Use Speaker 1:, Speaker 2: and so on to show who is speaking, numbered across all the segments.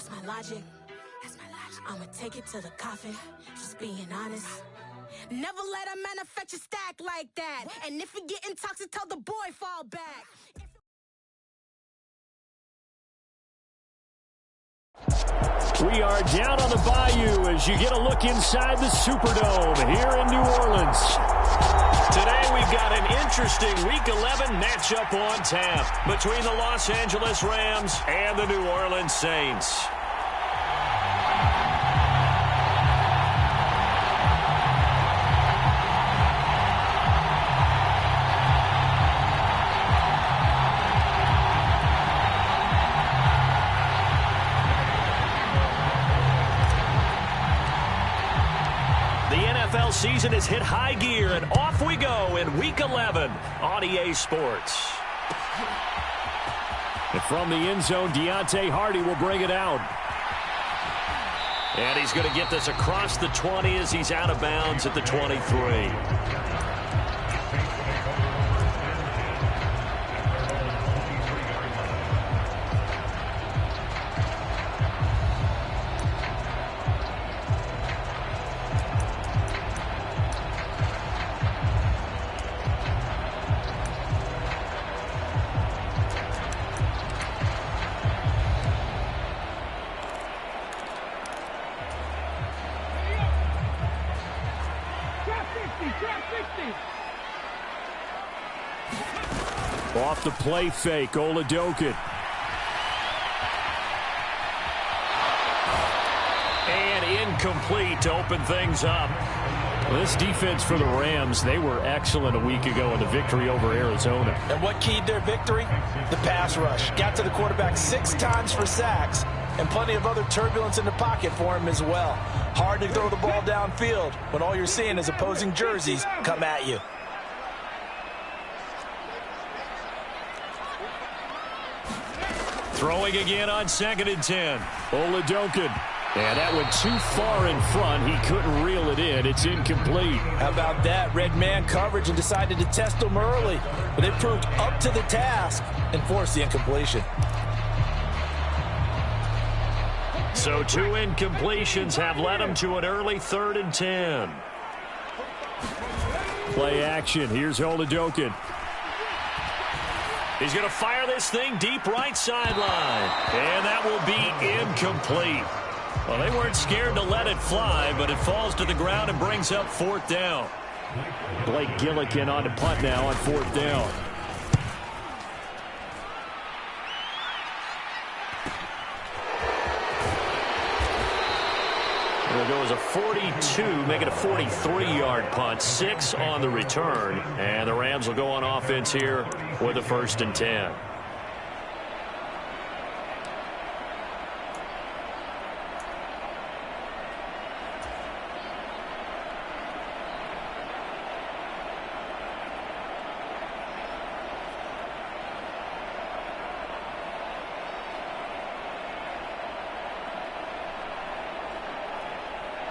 Speaker 1: That's my logic. I'ma take it to the coffin, just being honest. Never let a manufacture stack like that. And if you getting toxic, tell the boy fall back.
Speaker 2: We are down on the bayou as you get a look inside the Superdome here in New Orleans. Today we've got an interesting Week 11 matchup on tap between the Los Angeles Rams and the New Orleans Saints. NFL season has hit high gear, and off we go in Week 11 on EA Sports. And from the end zone, Deontay Hardy will bring it out. And he's going to get this across the 20 as he's out of bounds at the 23. Off the play fake, Oladokin. And incomplete to open things up. This defense for the Rams, they were excellent a week ago in the victory over Arizona.
Speaker 3: And what keyed their victory? The pass rush. Got to the quarterback 6 times for sacks, and plenty of other turbulence in the pocket for him as well. Hard to throw the ball downfield when all you're seeing is opposing jerseys come at you.
Speaker 2: Throwing again on 2nd and 10. Oladokin. And that went too far in front. He couldn't reel it in. It's incomplete.
Speaker 3: How about that? Red man coverage and decided to test them early. But they proved up to the task and forced the incompletion.
Speaker 2: So 2 incompletions have led him to an early 3rd and 10. Play action. Here's Oladokin. He's going to fire this thing deep right sideline. And that will be incomplete. Well, they weren't scared to let it fly, but it falls to the ground and brings up 4th down. Blake Gillikin on the punt now on 4th down. It'll go as a 42, make it a 43-yard punt, 6 on the return. And the Rams will go on offense here with a 1st and 10.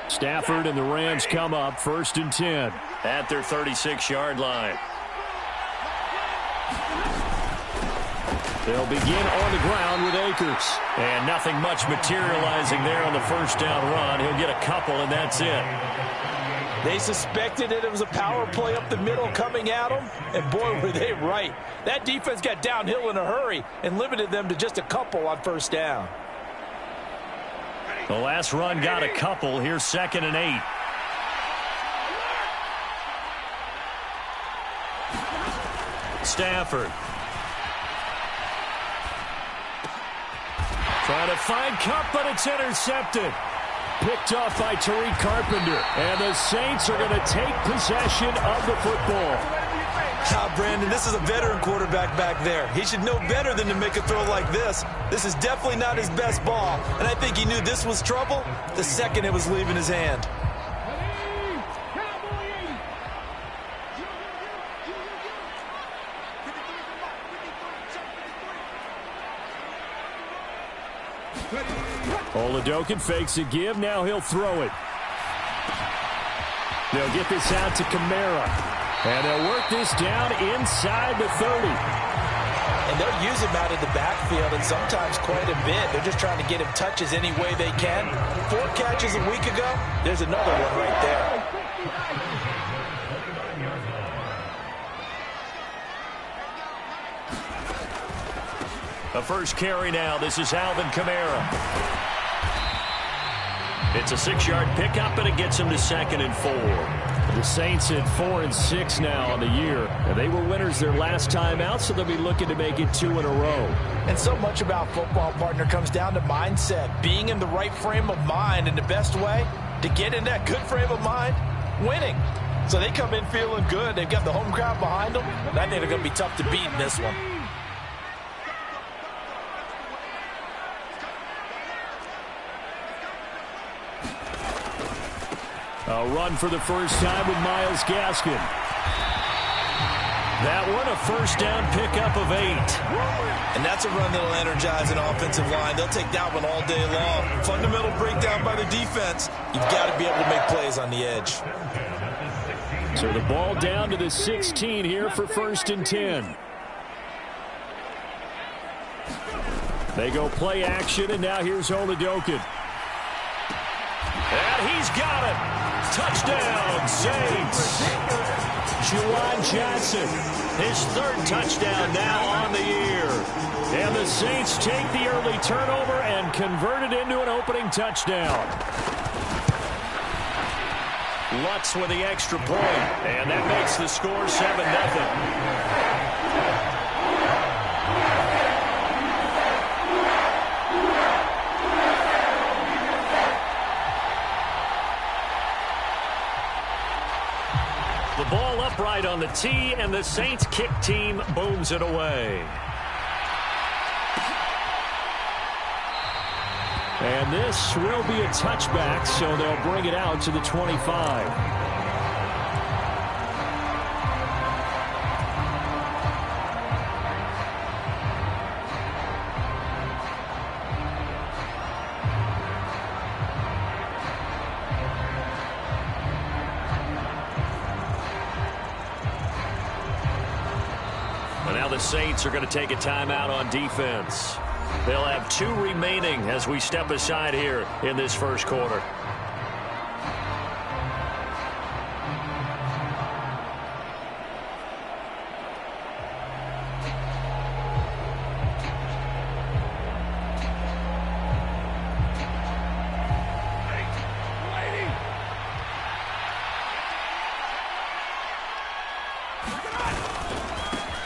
Speaker 2: Stafford and the Rams come up 1st and 10 at their 36-yard line. They'll begin on the ground with Akers. And nothing much materializing there on the 1st down run. He'll get a couple, and that's it.
Speaker 3: They suspected that it was a power play up the middle coming at them, and boy, were they right. That defense got downhill in a hurry and limited them to just a couple on 1st down.
Speaker 2: The last run got a couple. Here's 2nd and 8. Stafford. Trying to find Cup, but it's intercepted. Picked off by Tariq Carpenter. And the Saints are going to take possession of the football.
Speaker 3: Brandon, this is a veteran quarterback back there. He should know better than to make a throw like this. This is definitely not his best ball, and I think he knew this was trouble the second it was leaving his hand.
Speaker 2: Oladokin fakes a give. Now he'll throw it. They'll get this out to Kamara. And they'll work this down inside the 30.
Speaker 3: And they'll use him out of the backfield, and sometimes quite a bit. They're just trying to get him touches any way they can. 4 catches a week ago. There's another one right there.
Speaker 2: The first carry now. This is Alvin Kamara. It's a 6-yard pickup, and it gets him to 2nd and 4. The Saints at 4-6 now on the year. And they were winners their last time out, so they'll be looking to make it 2 in a row.
Speaker 3: And so much about football, partner, comes down to mindset. Being in the right frame of mind, and the best way to get in that good frame of mind, winning. So they come in feeling good. They've got the home crowd behind them. And I think they're going to be tough to beat in this one.
Speaker 2: A run for the first time with Myles Gaskin. That one, a first down pickup of 8.
Speaker 3: And that's a run that'll energize an offensive line. They'll take that one all day long. Fundamental breakdown by the defense. You've got to be able to make plays on the edge.
Speaker 2: So the ball down to the 16 here for 1st and 10. They go play action, and now here's Oladokin. And he's got it. Touchdown, Saints. Juwan Johnson, his 3rd touchdown now on the year. And the Saints take the early turnover and convert it into an opening touchdown. Lutz with the extra point, and that makes the score 7-0. The ball upright on the tee, and the Saints kick team booms it away. And this will be a touchback, so they'll bring it out to the 25. The Saints are going to take a timeout on defense. They'll have 2 remaining as we step aside here in this first quarter.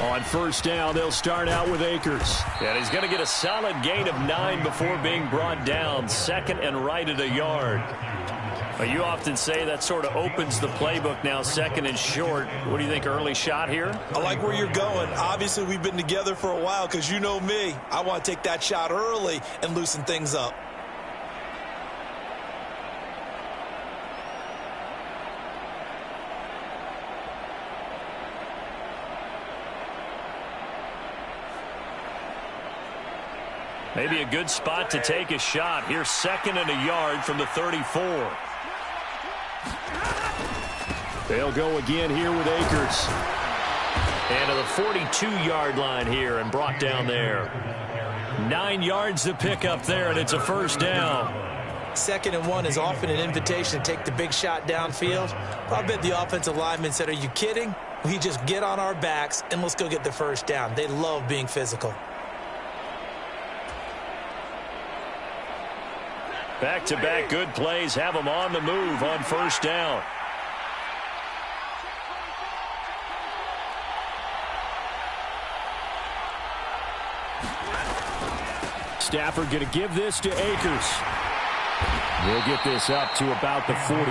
Speaker 2: On first down, they'll start out with Akers. And he's going to get a solid gain of 9 before being brought down. 2nd and right at a yard. Well, you often say that sort of opens the playbook now, 2nd and short. What do you think, early shot here?
Speaker 3: I like where you're going. Obviously, we've been together for a while because you know me. I want to take that shot early and loosen things up.
Speaker 2: Maybe a good spot to take a shot. Here's 2nd and a yard from the 34. They'll go again here with Akers. And to the 42-yard line here and brought down there. 9 yards to pick up there, and it's a first down.
Speaker 3: 2nd and 1 is often an invitation to take the big shot downfield. I bet the offensive lineman said, are you kidding? We just get on our backs and let's go get the first down. They love being physical.
Speaker 2: Back-to-back good plays have them on the move on first down. Stafford going to give this to Akers. We'll get this up to about the 44.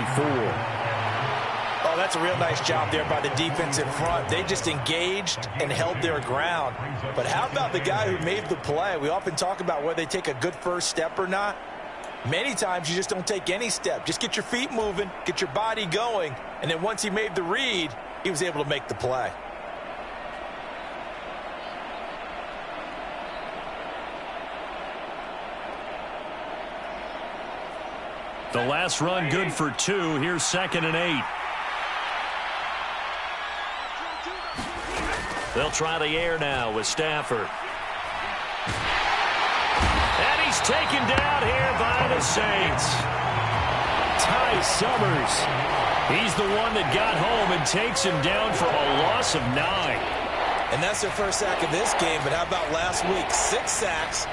Speaker 3: Oh, that's a real nice job there by the defense in front. They just engaged and held their ground. But how about the guy who made the play? We often talk about whether they take a good first step or not. Many times you just don't take any step. Just get your feet moving, get your body going, and then once he made the read, he was able to make the play.
Speaker 2: The last run good for 2. Here's 2nd and 8. They'll try the air now with Stafford. taken down here by the Saints. Ty Summers. He's the one that got home and takes him down for a loss of 9.
Speaker 3: And that's their first sack of this game, but how about last week? 6 sacks,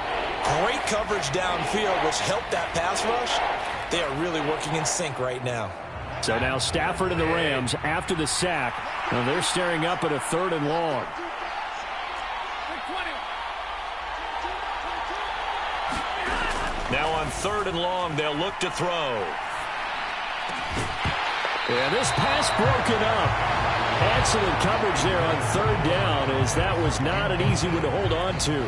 Speaker 3: great coverage downfield, which helped that pass rush. They are really working in sync right now.
Speaker 2: So now Stafford and the Rams, after the sack, now they're staring up at a 3rd and long. Now on 3rd and long, they'll look to throw. Yeah, this pass broken up. Excellent coverage there on 3rd down, as that was not an easy one to hold on to.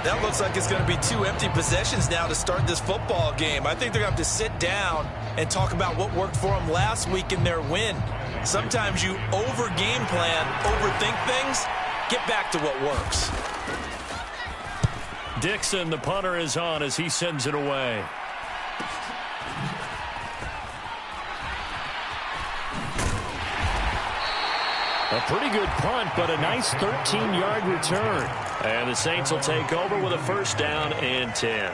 Speaker 3: That looks like it's going to be 2 empty possessions now to start this football game. I think they're going to have to sit down and talk about what worked for them last week in their win. Sometimes you over-game plan, overthink things, get back to what works.
Speaker 2: Dixon, the punter, is on as he sends it away. A pretty good punt, but a nice 13-yard return. And the Saints will take over with a 1st down and 10.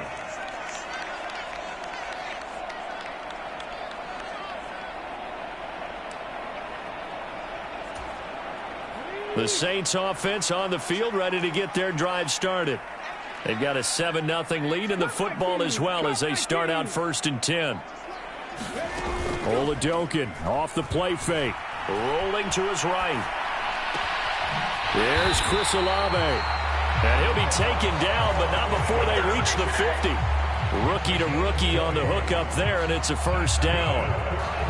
Speaker 2: The Saints offense on the field, ready to get their drive started. They've got a 7-0 lead in the football as well as they start out 1st and 10. Oladokin off the play fake. Rolling to his right. There's Chris Olave. And he'll be taken down, but not before they reach the 50. Rookie to rookie on the hook up there, and it's a 1st down.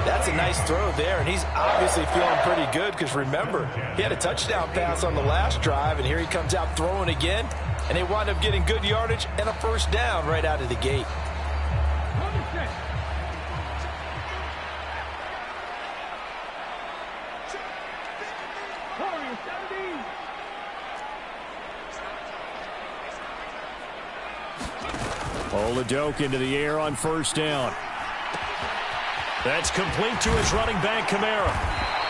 Speaker 3: That's a nice throw there, and he's obviously feeling pretty good because, remember, he had a touchdown pass on the last drive, and here he comes out throwing again, and they wind up getting good yardage and a 1st down right out of the gate.
Speaker 2: Oladokin into the air on 1st down. That's complete to his running back, Kamara.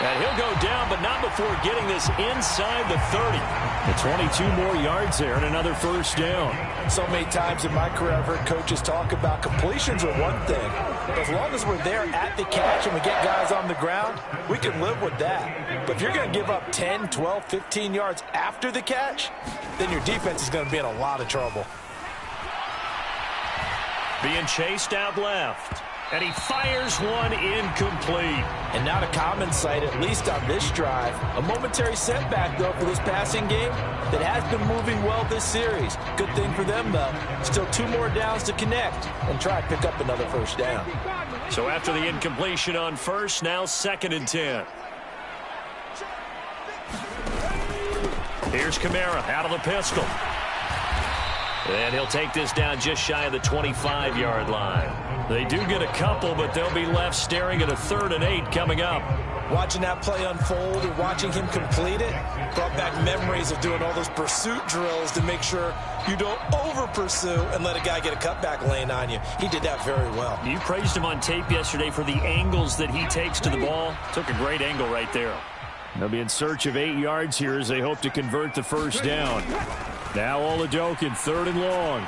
Speaker 2: And he'll go down, but not before getting this inside the 30. The 22 more yards there and another 1st down.
Speaker 3: So many times in my career I've heard coaches talk about completions are one thing. But as long as we're there at the catch and we get guys on the ground, we can live with that. But if you're going to give up 10, 12, 15 yards after the catch, then your defense is going to be in a lot of trouble.
Speaker 2: Being chased out left. And he fires one incomplete.
Speaker 3: And not a common sight, at least on this drive. A momentary setback, though, for this passing game that has been moving well this series. Good thing for them, though. Still 2 more downs to connect and try and pick up another 1st down.
Speaker 2: So after the incompletion on 1st, now 2nd and 10. Here's Kamara out of the pistol. And he'll take this down just shy of the 25-yard line. They do get a couple, but they'll be left staring at a 3rd and 8 coming up.
Speaker 3: Watching that play unfold and watching him complete it brought back memories of doing all those pursuit drills to make sure you don't over-pursue and let a guy get a cutback lane on you. He did that very well.
Speaker 2: You praised him on tape yesterday for the angles that he takes to the ball. Took a great angle right there. They'll be in search of 8 yards here as they hope to convert the 1st down. Now Oladokin, 3rd and long.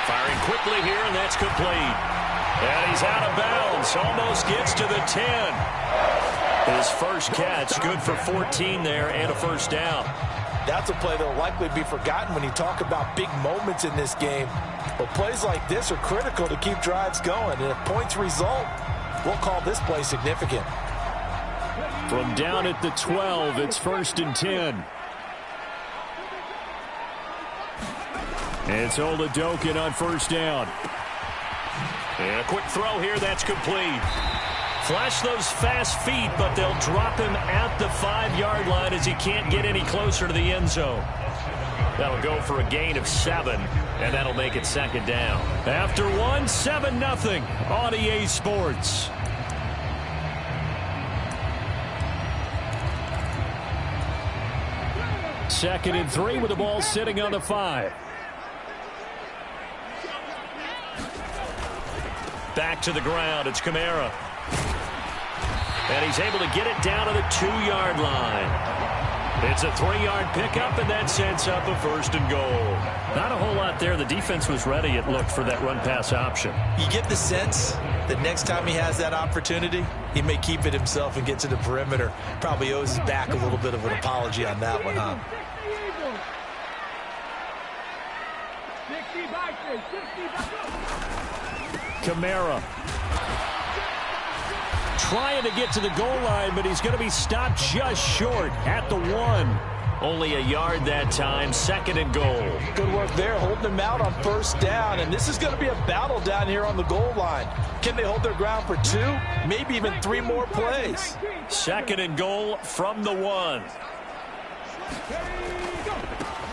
Speaker 2: Firing quickly here, and that's complete. And he's out of bounds. Almost gets to the 10. His first catch, good for 14 there and a 1st down.
Speaker 3: That's a play that will likely be forgotten when you talk about big moments in this game. But plays like this are critical to keep drives going. And if points result, we'll call this play significant.
Speaker 2: From down at the 12, it's 1st and 10. It's Oladokin on 1st down. And a quick throw here, that's complete. Flash those fast feet, but they'll drop him at the 5-yard line as he can't get any closer to the end zone. That'll go for a gain of 7, and that'll make it 2nd down. After 1, 7-0 on EA Sports. Second and 3 with the ball sitting on the 5. Back to the ground, it's Kamara. And he's able to get it down to the 2-yard line. It's a 3-yard pickup, and that sets up a 1st and goal. Not a whole lot there. The defense was ready, it looked, for that run-pass option.
Speaker 3: You get the sense that next time he has that opportunity, he may keep it himself and get to the perimeter. Probably owes his back a little bit of an apology on that one, huh?
Speaker 2: Kamara trying to get to the goal line, but he's going to be stopped just short at the 1. Only a yard that time, 2nd and goal.
Speaker 3: Good work there, holding them out on 1st down, and this is going to be a battle down here on the goal line. Can they hold their ground for 2, maybe even 3 more plays?
Speaker 2: 2nd and goal from the 1.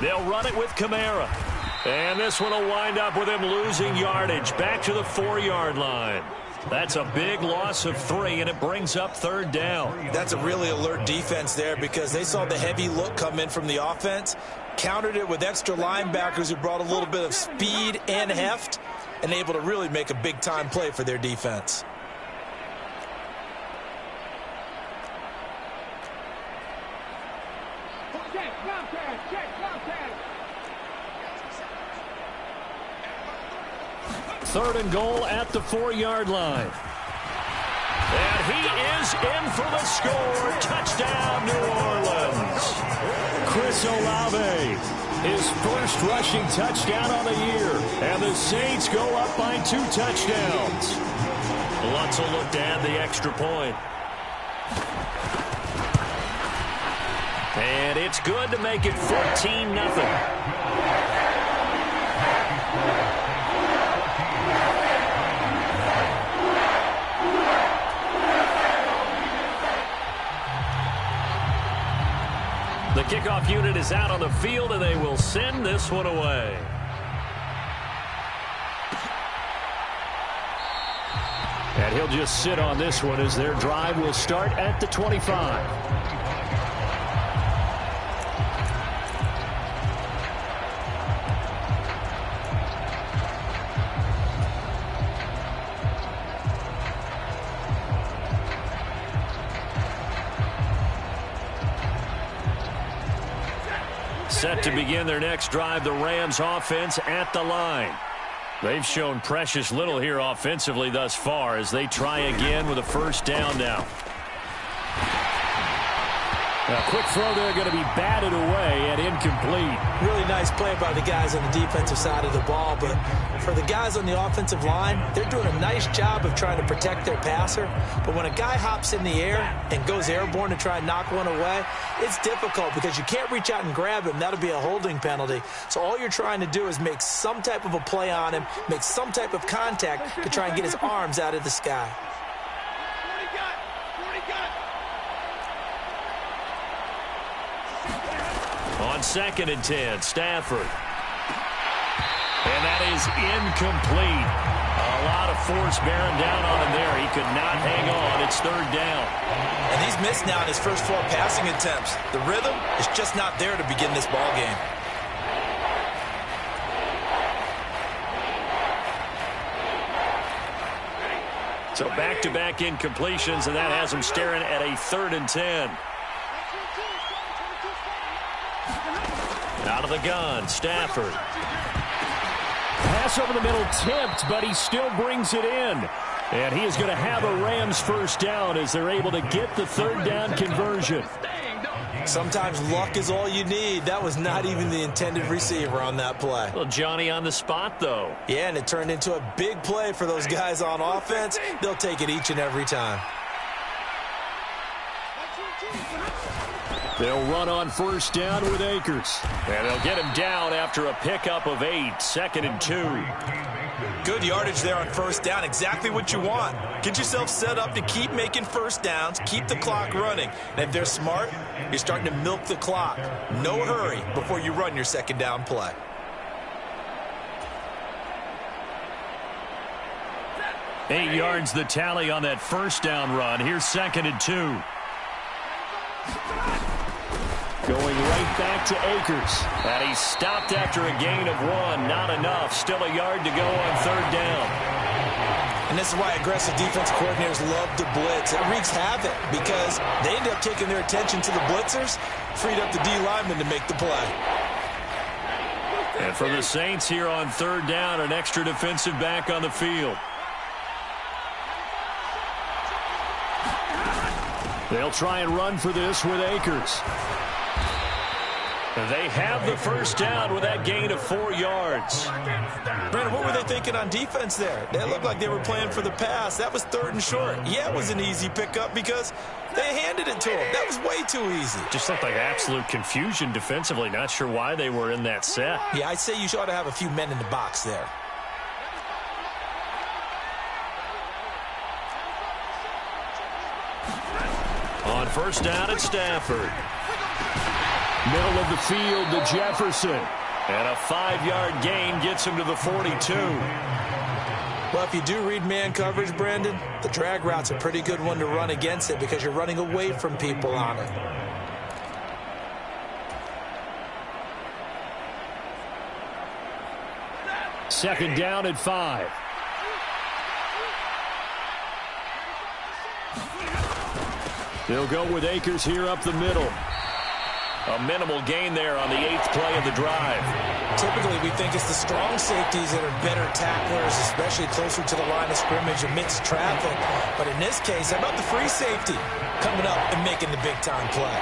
Speaker 2: They'll run it with Kamara. And this one will wind up with him losing yardage back to the 4-yard line. That's a big loss of 3, and it brings up 3rd down.
Speaker 3: That's a really alert defense there because they saw the heavy look come in from the offense, countered it with extra linebackers who brought a little bit of speed and heft, and able to really make a big-time play for their defense.
Speaker 2: Third and goal at the 4-yard line. And he is in for the score. Touchdown, New Orleans. Chris Olave, his first rushing touchdown on the year. And the Saints go up by 2 touchdowns. Lutz will look to add the extra point. And it's good to make it 14-0. The kickoff unit is out on the field, and they will send this one away. And he'll just sit on this one as their drive will start at the 25. Set to begin their next drive, the Rams offense at the line. They've shown precious little here offensively thus far as they try again with a 1st down now. A quick throw there going to be batted away and incomplete.
Speaker 3: Really nice play by the guys on the defensive side of the ball, but for the guys on the offensive line, they're doing a nice job of trying to protect their passer. But when a guy hops in the air and goes airborne to try and knock one away, it's difficult because you can't reach out and grab him. That'll be a holding penalty. So all you're trying to do is make some type of a play on him, make some type of contact to try and get his arms out of the sky.
Speaker 2: On 2nd and 10, Stafford. And that is incomplete. A lot of force bearing down on him there. He could not hang on. It's 3rd down.
Speaker 3: And he's missed now in his first 4 passing attempts. The rhythm is just not there to begin this ball game.
Speaker 2: So back-to-back incompletions, and that has him staring at a 3rd and 10. Out of the gun, Stafford. Pass over the middle tipped, but he still brings it in. And he is going to have a Rams 1st down as they're able to get the 3rd down conversion.
Speaker 3: Sometimes luck is all you need. That was not even the intended receiver on that play.
Speaker 2: Well, Johnny on the spot, though.
Speaker 3: Yeah, and it turned into a big play for those guys on offense. They'll take it each and every time.
Speaker 2: They'll run on 1st down with Akers. And they'll get him down after a pickup of 8, 2nd and 2.
Speaker 3: Good yardage there on 1st down. Exactly what you want. Get yourself set up to keep making 1st downs, keep the clock running. And if they're smart, you're starting to milk the clock. No hurry before you run your 2nd down play.
Speaker 2: Eight yards the tally on that 1st down run. Here's 2nd and 2. Going right back to Akers. And he's stopped after a gain of 1. Not enough. Still a yard to go on 3rd down.
Speaker 3: And And this is why aggressive defense coordinators love to blitz. It wreaks havoc because they end up taking their attention to the blitzers, freed up the D lineman to make the play.
Speaker 2: And for the Saints here on third down, an extra defensive back on the field. They'll try and run for this with Akers. They have the first down with that gain of 4 yards.
Speaker 3: Brandon, what were they thinking on defense there? They looked like they were playing for the pass. That was 3rd and short. Yeah, it was an easy pickup because they handed it to him. That was way too easy.
Speaker 2: Just looked like absolute confusion defensively. Not sure why they were in that set.
Speaker 3: Yeah, I'd say you ought to have a few men in the box there.
Speaker 2: On first down at Stafford. Middle of the field to Jefferson. And a 5-yard gain gets him to the 42.
Speaker 3: Well, if you do read man coverage, Brandon, the drag route's a pretty good one to run against it because you're running away from people on it.
Speaker 2: Second down at 5. They'll go with Akers here up the middle. A minimal gain there on the 8th play of the drive.
Speaker 3: Typically, we think it's the strong safeties that are better tacklers, especially closer to the line of scrimmage amidst traffic. But in this case, how about the free safety coming up and making the big-time play?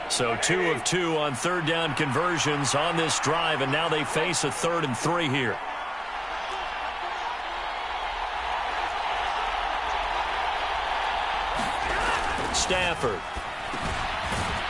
Speaker 2: So 2 of 2 on third down conversions on this drive, and now they face a 3rd and 3 here. Stafford.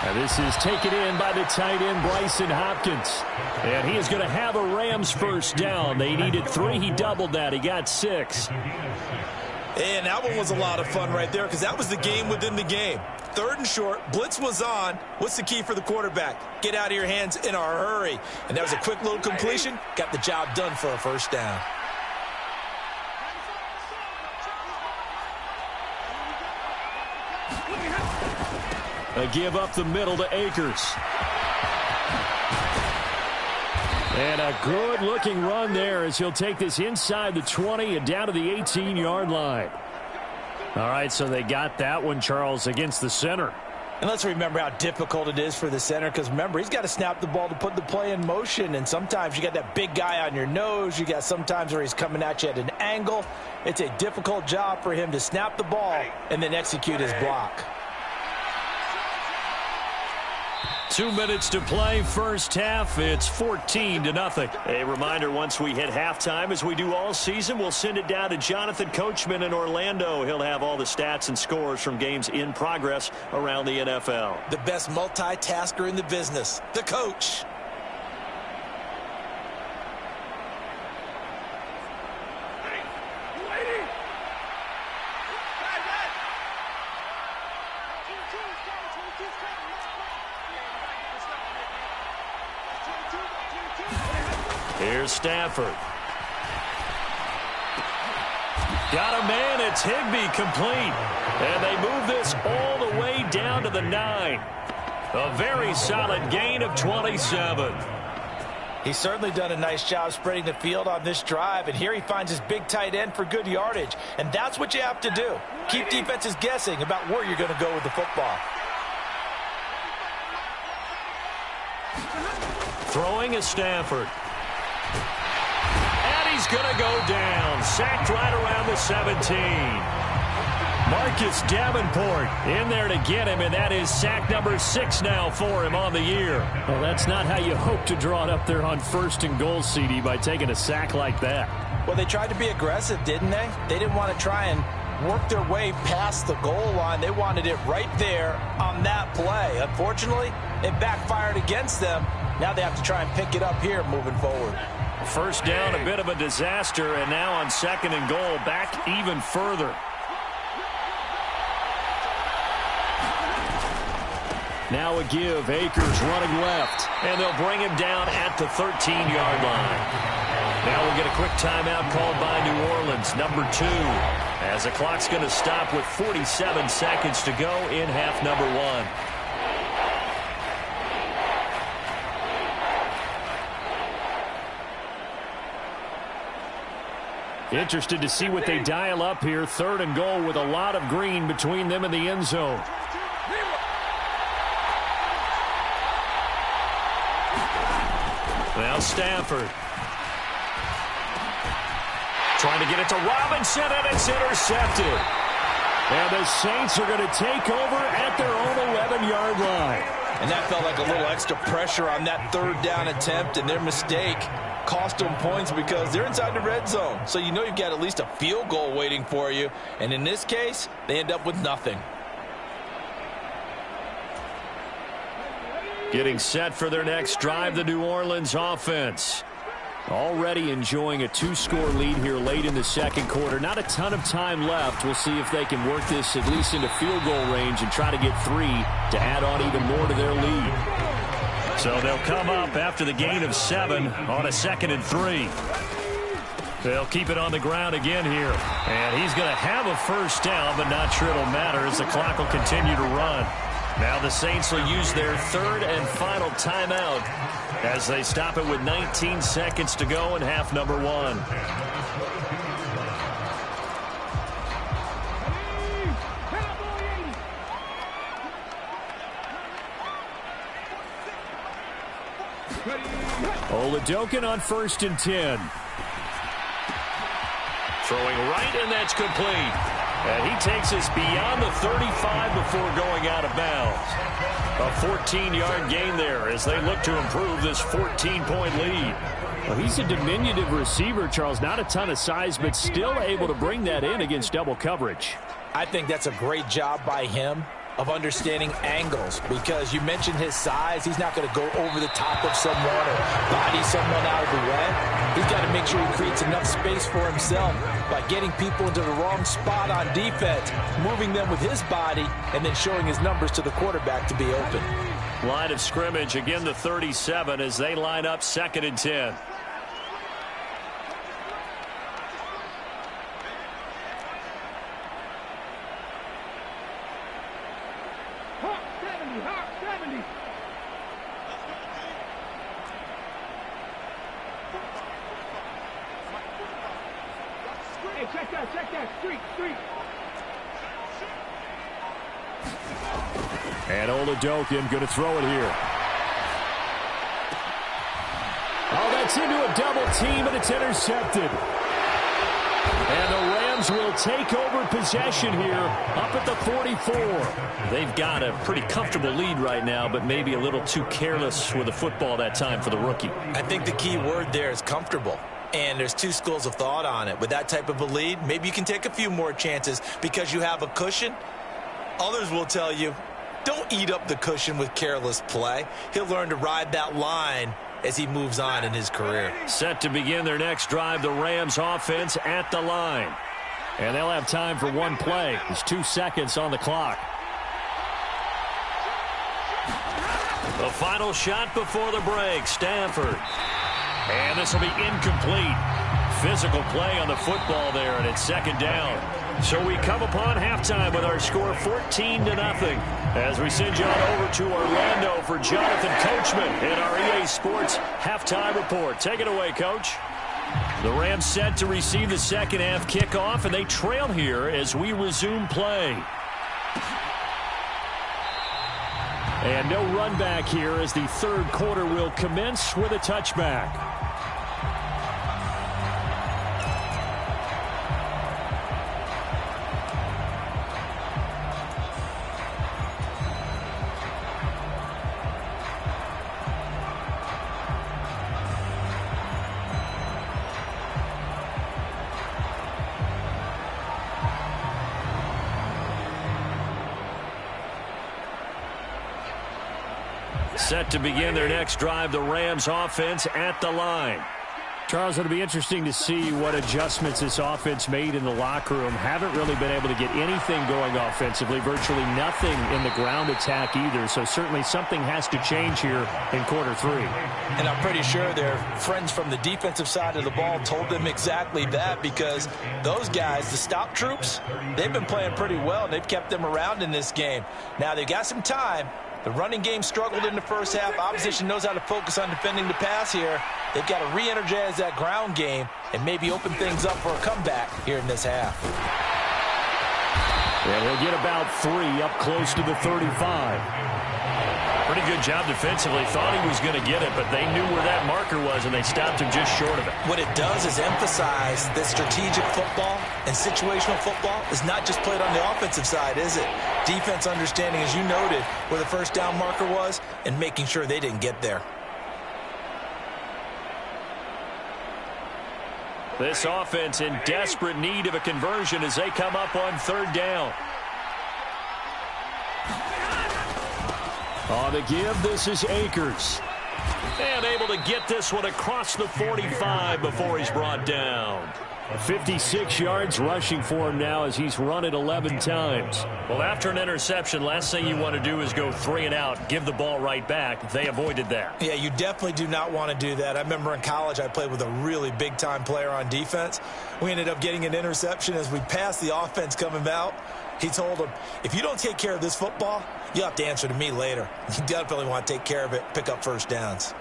Speaker 2: And this is taken in by the tight end, Bryson Hopkins. And he is going to have a Rams first down. They needed 3. He doubled that. He got 6.
Speaker 3: And that one was a lot of fun right there because that was the game within the game. 3rd and short. Blitz was on. What's the key for the quarterback? Get out of your hands in a hurry. And that was a quick little completion. Got the job done for a first down.
Speaker 2: A give up the middle to Akers. And a good-looking run there as he'll take this inside the 20 and down to the 18-yard line. All right, so they got that one, Charles, against the center.
Speaker 3: And let's remember how difficult it is for the center because, remember, he's got to snap the ball to put the play in motion. And sometimes you got that big guy on your nose. You got sometimes where he's coming at you at an angle. It's a difficult job for him to snap the ball and then execute his block.
Speaker 2: 2 minutes to play, first half. It's 14-0. A reminder, once we hit halftime, as we do all season, we'll send it down to Jonathan Coachman in Orlando. He'll have all the stats and scores from games in progress around the NFL.
Speaker 3: The best multitasker in the business, the coach.
Speaker 2: Here's Stafford. Got a man. It's Higbee complete. And they move this all the way down to the 9. A very solid gain of 27.
Speaker 3: He's certainly done a nice job spreading the field on this drive. And here he finds his big tight end for good yardage. And that's what you have to do. Keep defenses guessing about where you're going to go with the football.
Speaker 2: Throwing is Stafford. And he's going to go down. Sacked right around the 17. Marcus Davenport in there to get him, and that is sack number 6 now for him on the year. Well, that's not how you hope to draw it up there on 1st and goal, CD, by taking a sack like that.
Speaker 3: Well, they tried to be aggressive, didn't they? They didn't want to try and work their way past the goal line. They wanted it right there on that play. Unfortunately, it backfired against them. Now they have to try and pick it up here moving forward.
Speaker 2: First down, a bit of a disaster, and now on 2nd and goal, back even further. Now a give. Akers running left, and they'll bring him down at the 13-yard line. Now we'll get a quick timeout called by New Orleans, number 2, as the clock's going to stop with 47 seconds to go in half number 1. Interested to see what they dial up here. 3rd and goal with a lot of green between them and the end zone. Now Stafford. Trying to get it to Robinson, and it's intercepted. And the Saints are going to take over at their own 11-yard line.
Speaker 3: And that felt like a little extra pressure on that 3rd down attempt, and their mistake cost them points because they're inside the red zone. So you know you've got at least a field goal waiting for you. And in this case, they end up with nothing.
Speaker 2: Getting set for their next drive, the New Orleans offense. Already enjoying a 2-score lead here late in the 2nd quarter. Not a ton of time left. We'll see if they can work this at least into field goal range and try to get 3 to add on even more to their lead. So they'll come up after the gain of 7 on a 2nd and 3. They'll keep it on the ground again here. And he's going to have a first down, but not sure it'll matter as the clock will continue to run. Now the Saints will use their 3rd and final timeout as they stop it with 19 seconds to go in half number 1. Oladokin on 1st and 10. Throwing right, and that's complete. And he takes us beyond the 35 before going out of bounds. A 14-yard gain there as they look to improve this 14-point lead. Well, he's a diminutive receiver, Charles. Not a ton of size, but still able to bring that in against double coverage.
Speaker 3: I think that's a great job by him of understanding angles, because you mentioned his size. He's not going to go over the top of someone or body someone out of the way. He's got to make sure he creates enough space for himself by getting people into the wrong spot on defense, moving them with his body, and then showing his numbers to the quarterback to be open.
Speaker 2: Line of scrimmage, again the 37 as they line up 2nd and 10.
Speaker 4: Check that, street.
Speaker 2: And Oladokin going to throw it here. Oh, that's into a double team, and it's intercepted. And the Rams will take over possession here up at the 44. They've got a pretty comfortable lead right now, but maybe a little too careless with the football that time for the rookie.
Speaker 3: I think the key word there is comfortable. And there's 2 schools of thought on it. With that type of a lead, maybe you can take a few more chances because you have a cushion. Others will tell you, don't eat up the cushion with careless play. He'll learn to ride that line as he moves on in his career.
Speaker 2: Set to begin their next drive, the Rams offense at the line. And they'll have time for 1 play. There's 2 seconds on the clock. The final shot before the break, Stafford. And this will be incomplete. Physical play on the football there, and it's 2nd down. So we come upon halftime with our score 14-0 as we send you on over to Orlando for Jonathan Coachman in our EA Sports halftime report. Take it away, Coach. The Rams set to receive the 2nd half kickoff, and they trail here as we resume play. And no run back here as the 3rd quarter will commence with a touchback. Set to begin their next drive, the Rams offense at the line. Charles, it'll be interesting to see what adjustments this offense made in the locker room. Haven't really been able to get anything going offensively, virtually nothing in the ground attack either. So certainly something has to change here in quarter 3.
Speaker 3: And I'm pretty sure their friends from the defensive side of the ball told them exactly that, because those guys, the stop troops, they've been playing pretty well, and they've kept them around in this game. Now, they've got some time, The running game struggled in the first half. Opposition knows how to focus on defending the pass here. They've got to re-energize that ground game and maybe open things up for a comeback here in this half.
Speaker 2: And he'll get about 3 up close to the 35. Pretty good job defensively. Thought he was going to get it, but they knew where that marker was, and they stopped him just short of it.
Speaker 3: What it does is emphasize that strategic football and situational football is not just played on the offensive side, is it? Defense understanding, as you noted, where the first down marker was and making sure they didn't get there.
Speaker 2: This offense in desperate need of a conversion as they come up on 3rd down. On the give, this is Akers. And able to get this one across the 45 before he's brought down. 56 yards rushing for him now as he's run it 11 times. Well, after an interception, last thing you want to do is go 3 and out, give the ball right back. They avoided that.
Speaker 3: Yeah, you definitely do not want to do that. I remember in college I played with a really big-time player on defense. We ended up getting an interception as we passed the offense coming out. He told him, if you don't take care of this football, you'll have to answer to me later. You definitely want to take care of it, pick up first downs.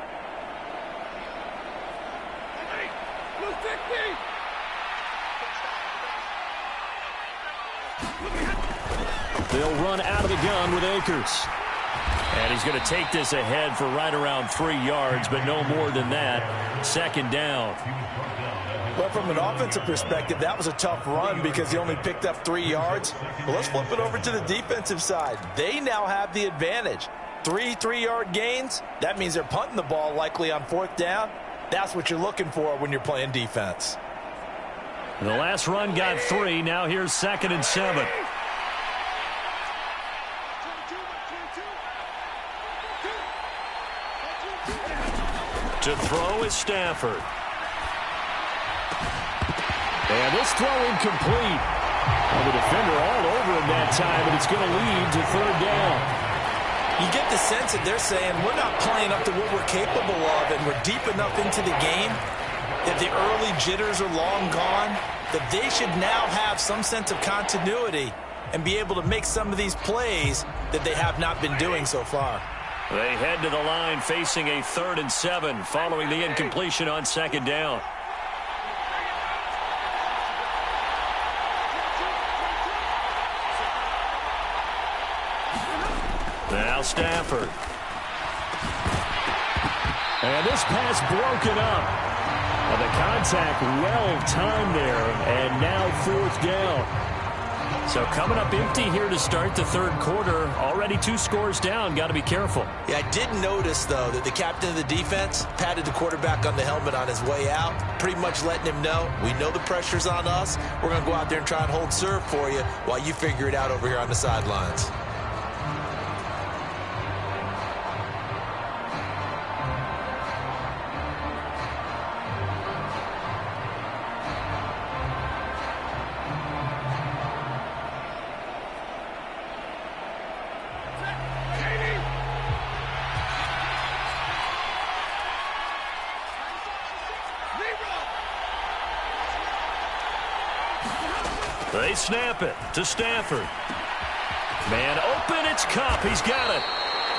Speaker 2: They'll run out of the gun with Akers. And he's going to take this ahead for right around 3 yards, but no more than that. 2nd down.
Speaker 3: But from an offensive perspective, that was a tough run because he only picked up 3 yards. But let's flip it over to the defensive side. They now have the advantage. 3 3-yard gains. That means they're punting the ball likely on 4th down. That's what you're looking for when you're playing defense.
Speaker 2: The last run got 3. Now here's 2nd and 7. To throw is Stafford. And this throw incomplete. And the defender all over him that time, and it's going to lead to 3rd down.
Speaker 3: You get the sense that they're saying we're not playing up to what we're capable of, and we're deep enough into the game that the early jitters are long gone, that they should now have some sense of continuity and be able to make some of these plays that they have not been doing so far.
Speaker 2: They head to the line facing a 3rd and 7 following the incompletion on 2nd down. Now Stafford. And this pass broken up. And the contact well timed there, and now 4th down. So coming up empty here to start the 3rd quarter. Already 2 scores down. Got to be careful.
Speaker 3: Yeah, I did notice, though, that the captain of the defense patted the quarterback on the helmet on his way out, pretty much letting him know, we know the pressure's on us. We're going to go out there and try and hold serve for you while you figure it out over here on the sidelines.
Speaker 2: They snap it to Stafford. Man open, it's Kupp. He's got it.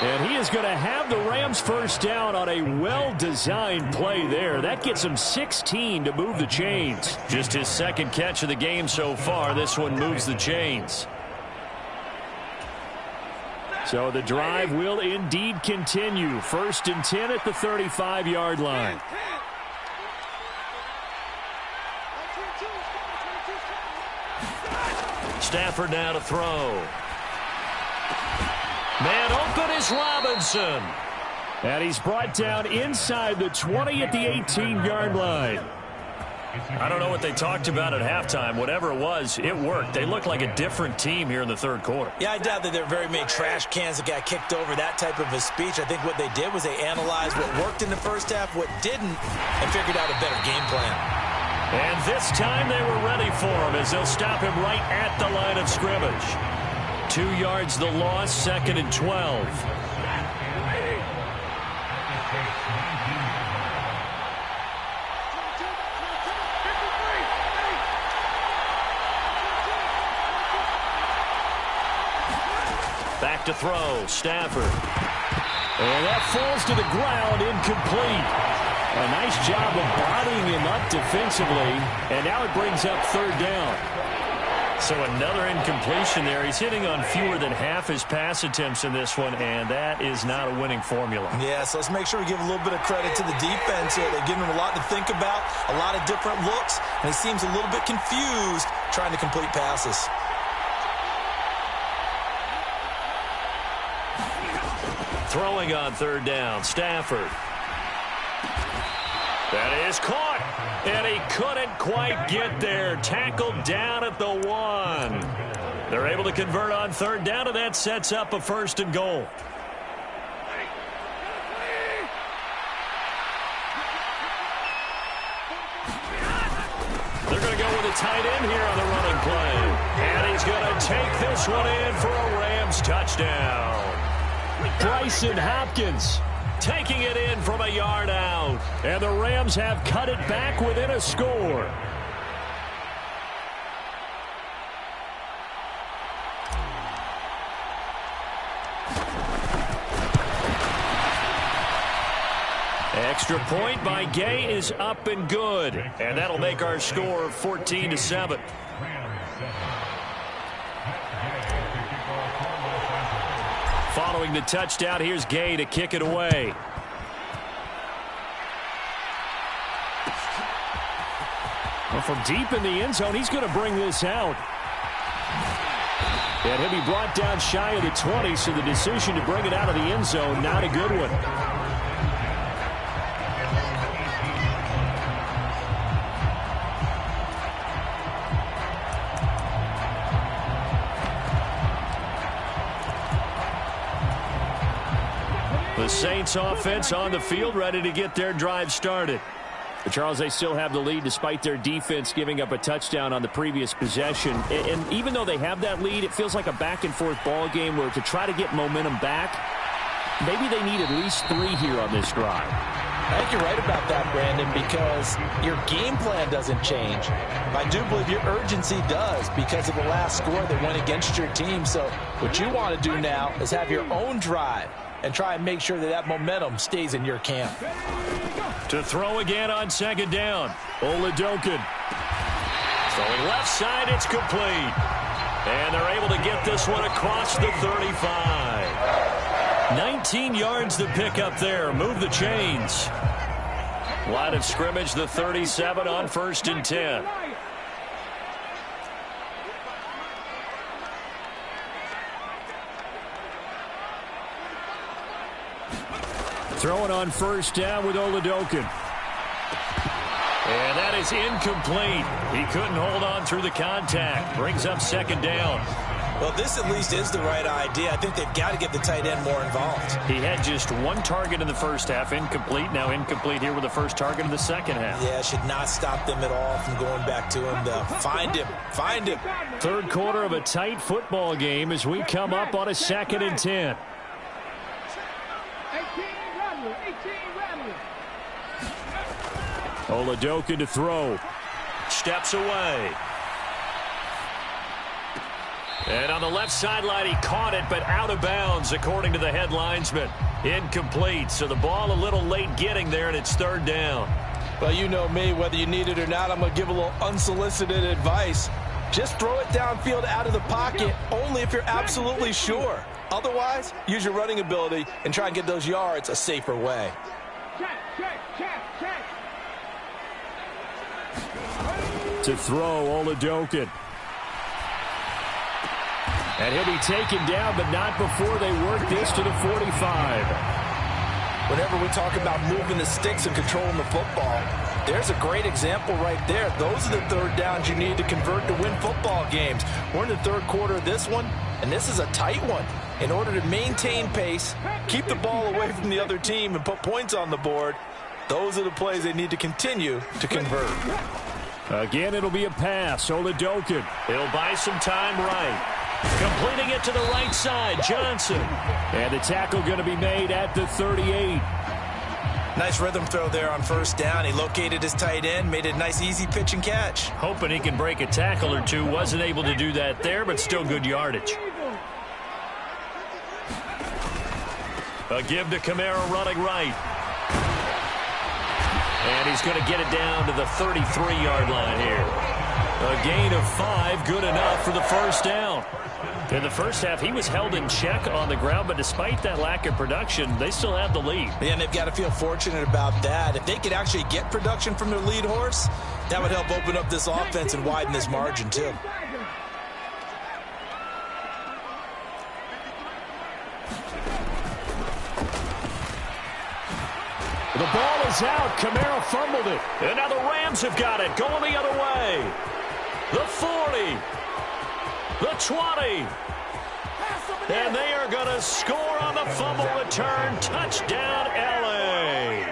Speaker 2: And he is going to have the Rams first down on a well-designed play there. That gets him 16 to move the chains. Just his 2nd catch of the game so far. This one moves the chains. So the drive will indeed continue. 1st and 10 at the 35-yard line. Stafford now to throw. Man open is Robinson. And he's brought down inside the 20 at the 18-yard line. I don't know what they talked about at halftime. Whatever it was, it worked. They look like a different team here in the 3rd quarter.
Speaker 3: Yeah, I doubt that there are very many trash cans that got kicked over, that type of a speech. I think what they did was they analyzed what worked in the first half, what didn't, and figured out a better game plan.
Speaker 2: And this time they were ready for him as they'll stop him right at the line of scrimmage. 2 yards the loss, 2nd and 12. Back to throw. Stafford. And that falls to the ground, incomplete. A nice job of bodying him up defensively. And now it brings up third down. So another incompletion there. He's hitting on fewer than half his pass attempts in this one, and that is not a winning formula.
Speaker 3: Yeah, so let's make sure we give a little bit of credit to the defense here. They've given him a lot to think about, a lot of different looks, and he seems a little bit confused trying to complete passes.
Speaker 2: Throwing on third down, Stafford. That is caught, and he couldn't quite get there. Tackled down at the 1. They're able to convert on third down, and that sets up a first and goal. They're going to go with a tight end here on the running play. And he's going to take this one in for a Rams touchdown. Bryson Hopkins taking it in from a yard out. And the Rams have cut it back within a score. Extra point by Gay is up and good. And that'll make our score 14-7. Following the touchdown, here's Gay to kick it away. Well, from deep in the end zone, he's going to bring this out. And he'll be brought down shy of the 20, so the decision to bring it out of the end zone, not a good one. The Saints offense on the field, ready to get their drive started. But Charles, they still have the lead despite their defense giving up a touchdown on the previous possession. And even though they have that lead, it feels like a back-and-forth ball game where to try to get momentum back, maybe they need at least 3 here on this drive.
Speaker 3: I think you're right about that, Brandon, because your game plan doesn't change. I do believe your urgency does because of the last score that went against your team. So what you want to do now is have your own drive and try and make sure that that momentum stays in your camp.
Speaker 2: To throw again on second down, Oladokin. Throwing left side, it's complete. And they're able to get this one across the 35. 19 yards to pick up there. Move the chains. Line of scrimmage, the 37 on 1st and 10. Throwing on first down with Oladokin. And that is incomplete. He couldn't hold on through the contact. Brings up second down.
Speaker 3: Well, this at least is the right idea. I think they've got to get the tight end more involved.
Speaker 2: He had just 1 target in the first half, incomplete. Now incomplete here with the first target in the second half.
Speaker 3: Yeah, should not stop them at all from going back to him, though. Find him. Find him.
Speaker 2: Third quarter of a tight football game as we come up on a 2nd and 10. Oladokin to throw. Steps away. And on the left sideline, he caught it, but out of bounds, according to the head linesman. Incomplete, so the ball a little late getting there, and it's third down.
Speaker 3: Well, you know me, whether you need it or not, I'm going to give a little unsolicited advice. Just throw it downfield out of the pocket, only if you're absolutely sure. Otherwise, use your running ability and try and get those yards a safer way.
Speaker 2: To throw, Oladokin. And he'll be taken down, but not before they work this to the 45.
Speaker 3: Whenever we talk about moving the sticks and controlling the football, there's a great example right there. Those are the third downs you need to convert to win football games. We're in the third quarter of this one, and this is a tight one. In order to maintain pace, keep the ball away from the other team, and put points on the board, those are the plays they need to continue to convert.
Speaker 2: Again, it'll be a pass. Oladokin. He'll buy some time right. Completing it to the right side, Johnson. And the tackle going to be made at the 38.
Speaker 3: Nice rhythm throw there on first down. He located his tight end, made it a nice easy pitch and catch.
Speaker 2: Hoping he can break a tackle or two. Wasn't able to do that there, but still good yardage. A give to Kamara running right. And he's going to get it down to the 33-yard line here. A gain of 5, good enough for the first down. In the first half, he was held in check on the ground, but despite that lack of production, they still have the lead.
Speaker 3: Yeah, and they've got to feel fortunate about that. If they could actually get production from their lead horse, that would help open up this offense and widen this margin, too.
Speaker 2: The ball is out. Kamara fumbled it. And now the Rams have got it. Going the other way. The 40. The 20. And they are going to score on the fumble return. Touchdown, L.A.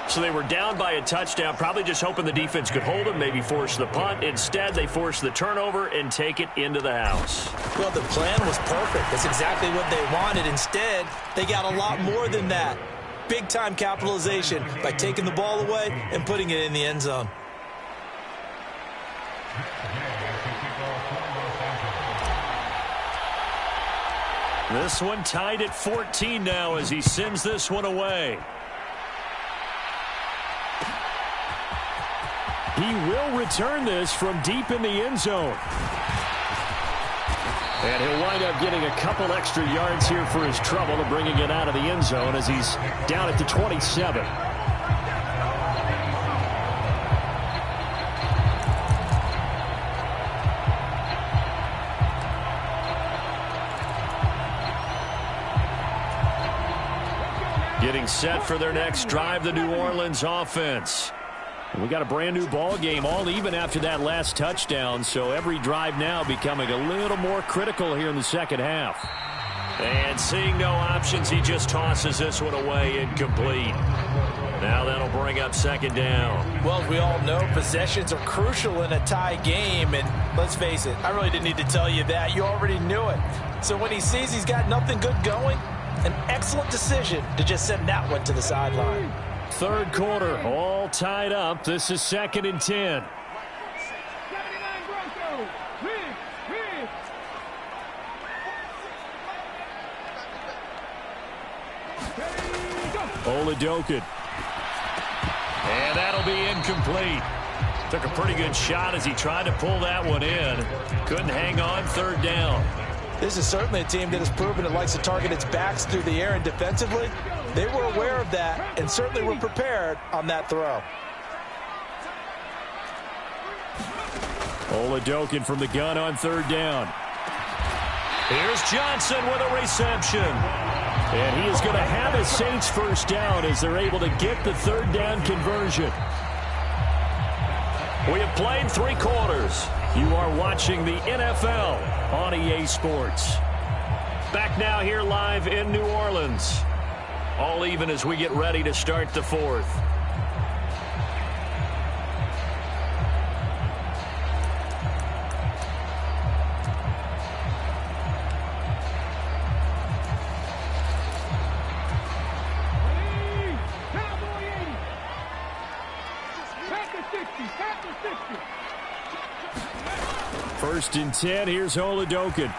Speaker 2: So they were down by a touchdown, probably just hoping the defense could hold them, maybe force the punt. Instead, they force the turnover and take it into the house.
Speaker 3: Well, the plan was perfect. That's exactly what they wanted. Instead, they got a lot more than that. Big-time capitalization by taking the ball away and putting it in the end zone.
Speaker 2: This one tied at 14 now as he sends this one away. He will return this from deep in the end zone. And he'll wind up getting a couple extra yards here for his trouble of bringing it out of the end zone as he's down at the 27. Getting set for their next drive, the New Orleans offense. We got a brand new ball game, all even after that last touchdown, so every drive now becoming a little more critical here in the second half. And seeing no options, he just tosses this one away incomplete. Now that'll bring up second down.
Speaker 3: Well, as we all know, possessions are crucial in a tie game, and let's face it, I really didn't need to tell you that. You already knew it. So when he sees he's got nothing good going, an excellent decision to just send that one to the sideline.
Speaker 2: Third quarter, all tied up. This is 2nd and 10. Oladokin. And that'll be incomplete. Took a pretty good shot as he tried to pull that one in. Couldn't hang on, third down.
Speaker 3: This is certainly a team that has proven it likes to target its backs through the air and defensively. They were aware of that and certainly were prepared on that throw.
Speaker 2: Oladokin from the gun on third down. Here's Johnson with a reception. And he is going to have a Saints first down as they're able to get the third down conversion. We have played 3 quarters. You are watching the NFL on EA Sports. Back now here live in New Orleans. All even as we get ready to start the fourth. First and 10, here's Oladokin.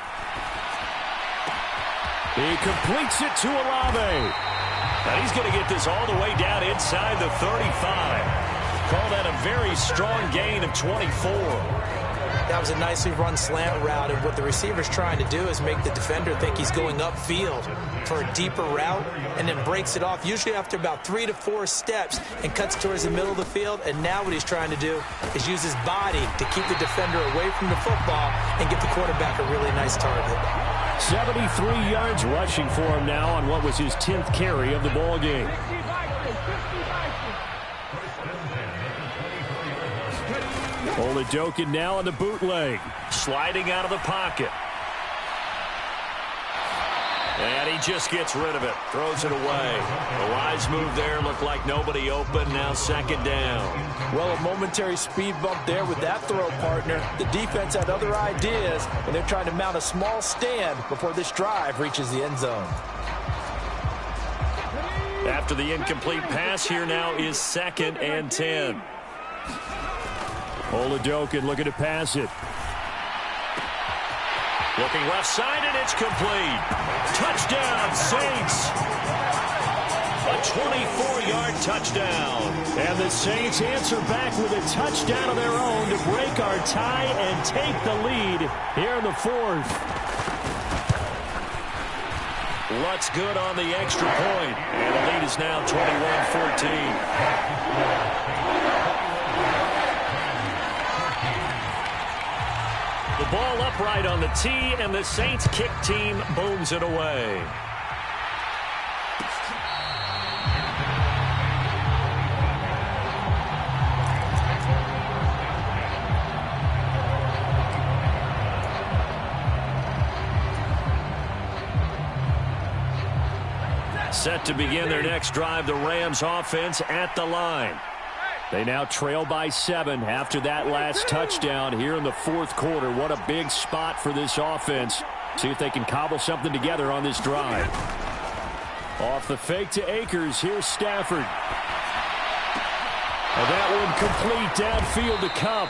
Speaker 2: He completes it to Olave. And he's going to get this all the way down inside the 35. Call that a very strong gain of 24.
Speaker 3: That was a nicely run slant route, and what the receiver's trying to do is make the defender think he's going upfield for a deeper route, and then breaks it off, usually after about 3 to 4 steps, and cuts towards the middle of the field. And now what he's trying to do is use his body to keep the defender away from the football and give the quarterback a really nice target.
Speaker 2: 73 yards rushing for him now on what was his 10th carry of the ball game. Oladokin now on the bootleg. Sliding out of the pocket. And he just gets rid of it. Throws it away. The wise move there. Looked like nobody open. Now second down.
Speaker 3: Well, a momentary speed bump there with that throw, partner. The defense had other ideas, and they're trying to mount a small stand before this drive reaches the end zone.
Speaker 2: After the incomplete pass, here now is 2nd and 10. Oladokin looking to pass it. Looking left side, and it's complete. Touchdown, Saints. A 24-yard touchdown. And the Saints answer back with a touchdown of their own to break our tie and take the lead here in the fourth. Lutz good on the extra point. And the lead is now 21-14. The ball upright on the tee, and the Saints kick team booms it away. Set to begin their next drive, the Rams offense at the line. They now trail by 7 after that last touchdown here in the fourth quarter. What a big spot for this offense. See if they can cobble something together on this drive. Off the fake to Akers. Here's Stafford. And that one complete downfield to Cup.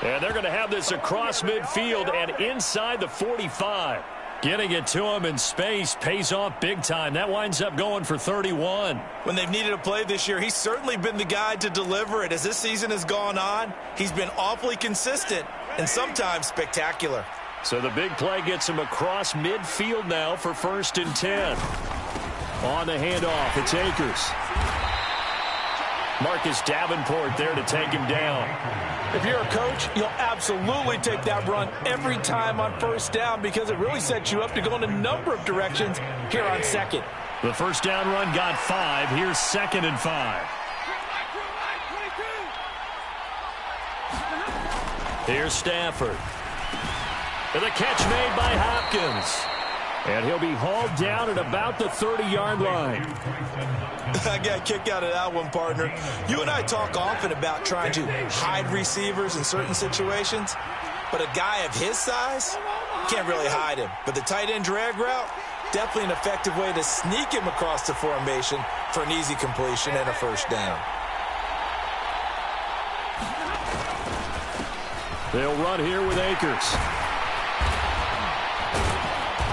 Speaker 2: And they're going to have this across midfield and inside the 45. Getting it to him in space pays off big time. That winds up going for 31.
Speaker 3: When they've needed a play this year, he's certainly been the guy to deliver it. As this season has gone on, he's been awfully consistent and sometimes spectacular.
Speaker 2: So the big play gets him across midfield now for 1st and 10. On the handoff, it's Akers. Marcus Davenport there to take him down.
Speaker 3: If you're a coach, you'll absolutely take that run every time on 1st down because it really sets you up to go in a number of directions here on 2nd.
Speaker 2: The 1st down run got 5. Here's 2nd and 5. Here's Stafford. And the catch made by Hopkins. And he'll be hauled down at about the 30-yard line.
Speaker 3: I got a kick out of that one, partner. You and I talk often about trying to hide receivers in certain situations, but a guy of his size can't really hide him. But the tight end drag route, definitely an effective way to sneak him across the formation for an easy completion and a 1st down.
Speaker 2: They'll run here with Akers.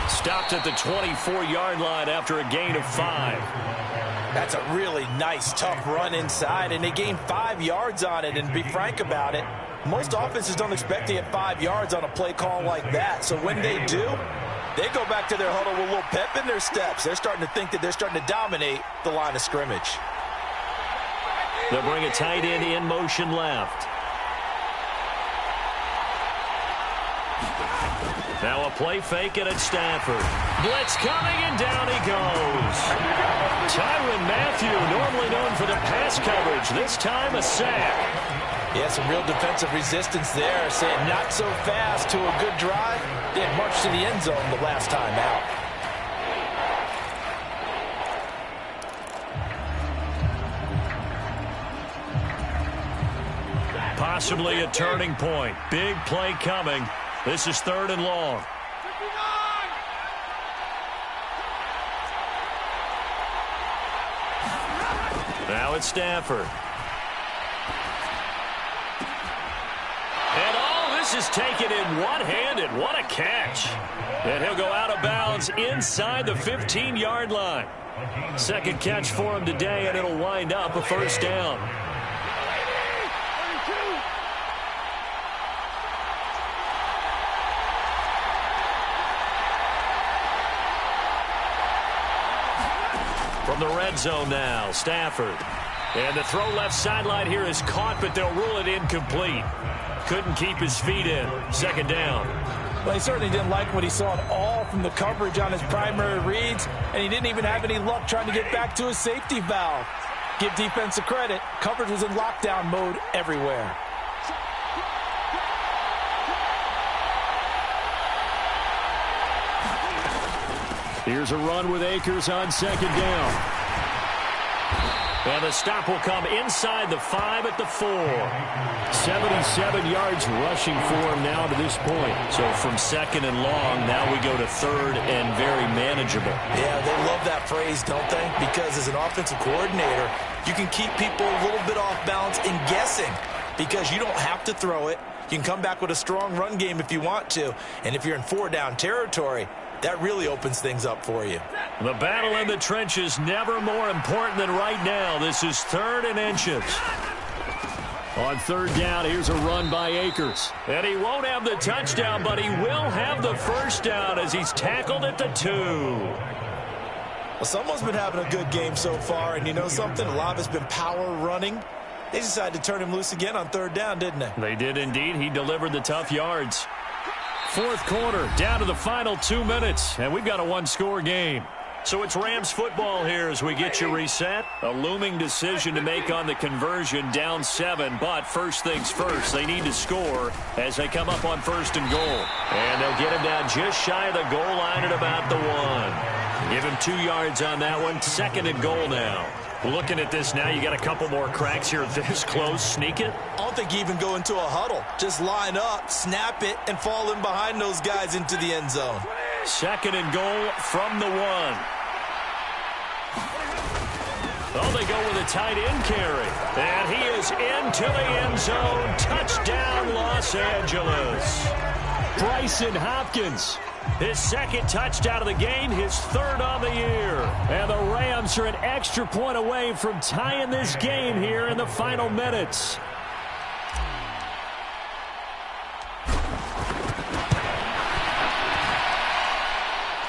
Speaker 2: Stopped at the 24-yard line after a gain of 5.
Speaker 3: That's a really nice, tough run inside, and they gained 5 yards on it. And to be frank about it, most offenses don't expect to get 5 yards on a play call like that. So when they do, they go back to their huddle with a little pep in their steps. They're starting to think that they're starting to dominate the line of scrimmage.
Speaker 2: They'll bring a tight end in motion left. Now a play fake it at Stafford. Blitz coming, and down he goes. Tyrann Mathieu, normally known for the pass coverage, this time a sack.
Speaker 3: Yeah, some real defensive resistance there, saying not so fast to a good drive. They had marched to the end zone the last time out.
Speaker 2: Possibly a turning point. Big play coming. This is 3rd and long. Now it's Stafford. And all this is taken in one-handed. What a catch. And he'll go out of bounds inside the 15-yard line. 2nd catch for him today, and it'll wind up a 1st down. From the red zone now, Stafford. And the throw left sideline here is caught, but they'll rule it incomplete. Couldn't keep his feet in. 2nd down.
Speaker 3: Well, he certainly didn't like what he saw at all from the coverage on his primary reads, and he didn't even have any luck trying to get back to his safety valve. Give defense a credit. Coverage was in lockdown mode everywhere.
Speaker 2: Here's a run with Akers on 2nd down. And the stop will come inside the 5 at the 4. 77 yards rushing for him now to this point. So from 2nd and long, now we go to 3rd and very manageable.
Speaker 3: Yeah, they love that phrase, don't they? Because as an offensive coordinator, you can keep people a little bit off balance and guessing because you don't have to throw it. You can come back with a strong run game if you want to. And if you're in 4-down territory, that really opens things up for you.
Speaker 2: The battle in the trenches never more important than right now. This is 3rd and inches. On 3rd down, here's a run by Akers. And he won't have the touchdown, but he will have the first down as he's tackled at the 2.
Speaker 3: Well, someone's been having a good game so far, and you know something? A lot of it's been power running. They decided to turn him loose again on 3rd down, didn't they?
Speaker 2: They did indeed. He delivered the tough yards. 4th quarter, down to the final 2 minutes, and we've got a 1-score game. So it's Rams football here as we get you reset. A looming decision to make on the conversion, down 7. But first things first, they need to score as they come up on 1st and goal. And they'll get him down just shy of the goal line at about the 1. Give him 2 yards on that one. 2nd and goal now. Looking at this now, you got a couple more cracks here this close. Sneak it?
Speaker 3: I don't think you even go into a huddle. Just line up, snap it, and fall in behind those guys into the end zone.
Speaker 2: 2nd and goal from the 1. Oh, they go with a tight end carry. And he is into the end zone. Touchdown, Los Angeles. Bryson Hopkins. His 2nd touchdown of the game, his 3rd on the year. And the Rams are an extra point away from tying this game here in the final minutes.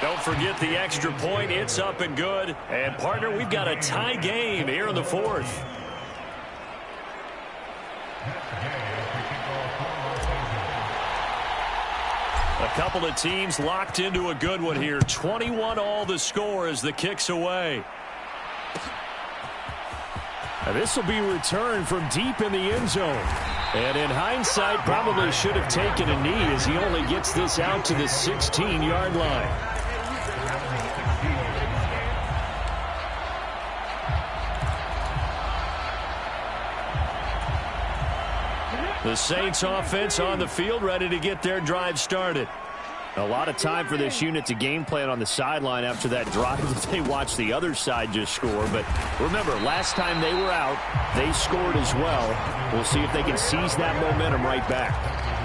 Speaker 2: Don't forget the extra point. It's up and good. And, partner, we've got a tie game here in the 4th. A couple of teams locked into a good one here. 21 all the score as the kick's away. And this will be returned from deep in the end zone. And in hindsight, probably should have taken a knee as he only gets this out to the 16-yard line. The Saints offense on the field, ready to get their drive started. A lot of time for this unit to game plan on the sideline after that drive that they watched the other side just score. But remember, last time they were out, they scored as well. We'll see if they can seize that momentum right back.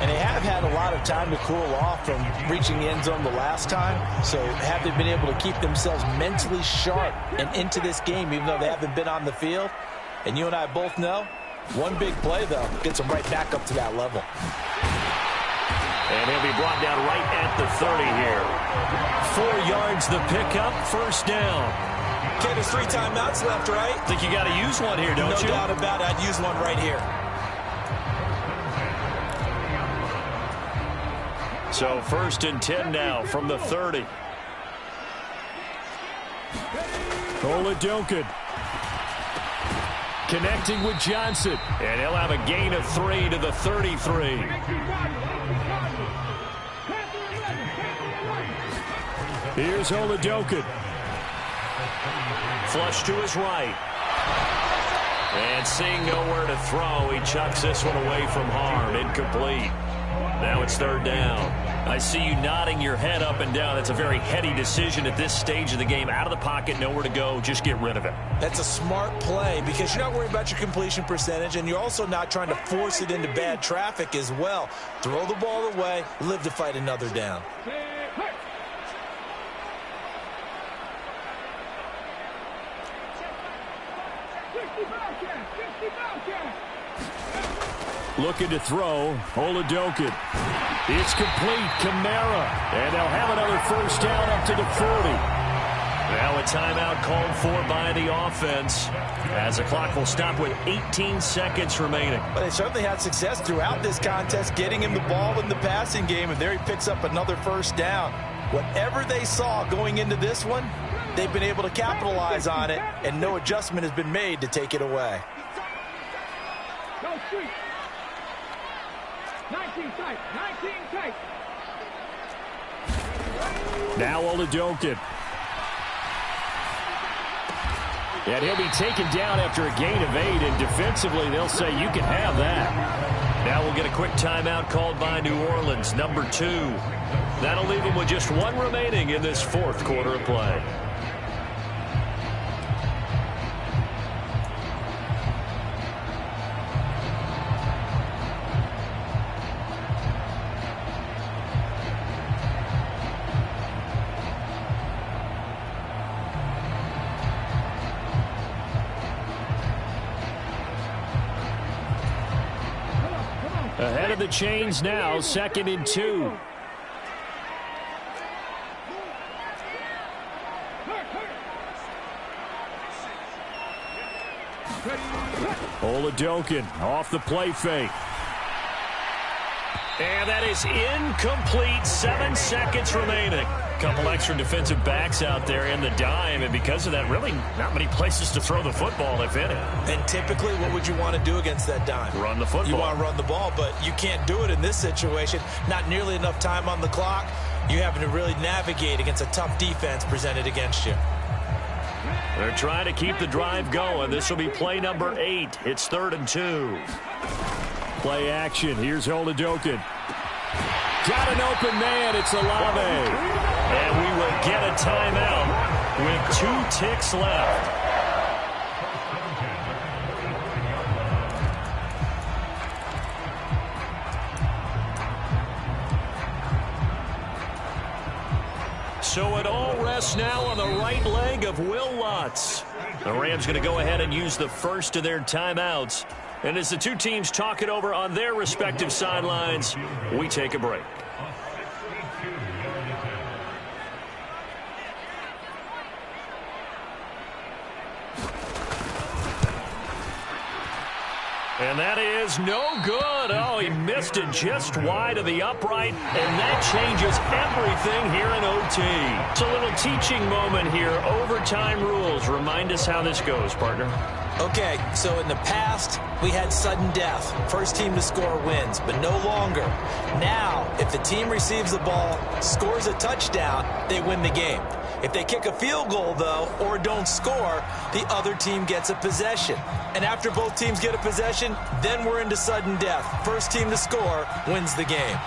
Speaker 3: And they have had a lot of time to cool off from reaching the end zone the last time. So have they been able to keep themselves mentally sharp and into this game, even though they haven't been on the field? And you and I both know, one big play, though, gets them right back up to that level.
Speaker 2: And he'll be brought down right at the 30 here. 4 yards the pickup, 1st down.
Speaker 3: Okay, there's 3 timeouts left, right?
Speaker 2: Think you got to use one here, don't you?
Speaker 3: No doubt about it. I'd use one right here.
Speaker 2: So 1st and 10 now from the 30. Oladokun connecting with Johnson. And he'll have a gain of 3 to the 33. Here's Oladokun. Flush to his right. And seeing nowhere to throw, he chucks this one away from harm. Incomplete. Now it's 3rd down. I see you nodding your head up and down. That's a very heady decision at this stage of the game. Out of the pocket, nowhere to go. Just get rid of it.
Speaker 3: That's a smart play because you're not worried about your completion percentage, and you're also not trying to force it into bad traffic as well. Throw the ball away, live to fight another down.
Speaker 2: Looking to throw, Oladokun. It's complete, Kamara. And they'll have another 1st down up to the 40. Now a timeout called for by the offense as the clock will stop with 18 seconds remaining.
Speaker 3: But they certainly had success throughout this contest, getting him the ball in the passing game, and there he picks up another 1st down. Whatever they saw going into this one, they've been able to capitalize on it, and no adjustment has been made to take it away.
Speaker 4: 19 tight, 19 tight.
Speaker 2: Now Oladokun. And he'll be taken down after a gain of 8, and defensively they'll say you can have that. Now we'll get a quick timeout called by New Orleans, number 2. That'll leave them with just 1 remaining in this 4th quarter of play. Ahead of the chains now, 2nd and 2. Oladokin off the play fake. And that is incomplete. 7 seconds remaining. Couple extra defensive backs out there in the dime, and because of that, really not many places to throw the football, if any.
Speaker 3: And typically, what would you want to do against that dime?
Speaker 2: Run the football.
Speaker 3: You want to run the ball, but you can't do it in this situation. Not nearly enough time on the clock. You having to really navigate against a tough defense presented against you.
Speaker 2: They're trying to keep the drive going. This will be play number 8. It's 3rd and 2. Play action. Here's Oladokin. Got an open man. It's Olave. And we will get a timeout with 2 ticks left. So it all rests now on the right leg of Will Lutz. The Rams going to go ahead and use the first of their timeouts. And as the two teams talk it over on their respective sidelines, we take a break. And that is no good. Oh, he missed it just wide of the upright, and that changes everything here in OT. It's a little teaching moment here. Overtime rules. Remind us how this goes, partner.
Speaker 3: Okay, so in the past, we had sudden death. First team to score wins, but no longer. Now, if the team receives the ball, scores a touchdown, they win the game. If they kick a field goal, though, or don't score, the other team gets a possession. And after both teams get a possession, then we're into sudden death. First team to score wins the game.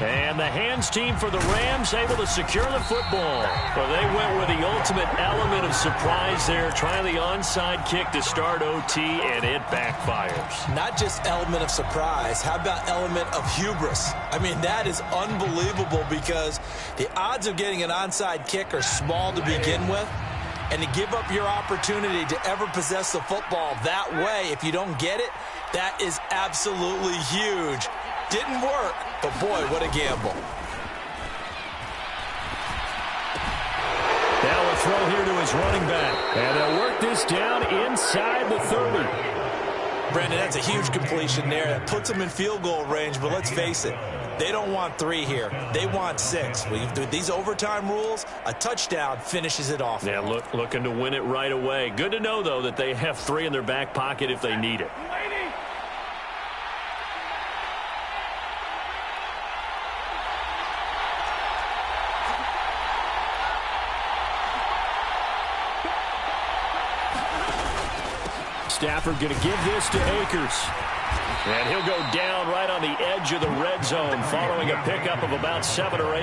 Speaker 2: And the hands team for the Rams able to secure the football. Well, they went with the ultimate element of surprise there, trying the onside kick to start OT, and it backfires.
Speaker 3: Not just element of surprise, how about element of hubris? I mean, that is unbelievable because the odds of getting an onside kick are small to begin with. And to give up your opportunity to ever possess the football that way, if you don't get it, that is absolutely huge. Didn't work, but boy, what a gamble.
Speaker 2: Now a throw here to his running back. And they'll work this down inside the 30.
Speaker 3: Brandon, that's a huge completion there. That puts them in field goal range, but let's face it, they don't want 3 here. They want 6. With these overtime rules, a touchdown finishes it off.
Speaker 2: Yeah, looking to win it right away. Good to know, though, that they have 3 in their back pocket if they need it. Stafford going to give this to Akers. And he'll go down right on the edge of the red zone following a pickup of about 7 or 8.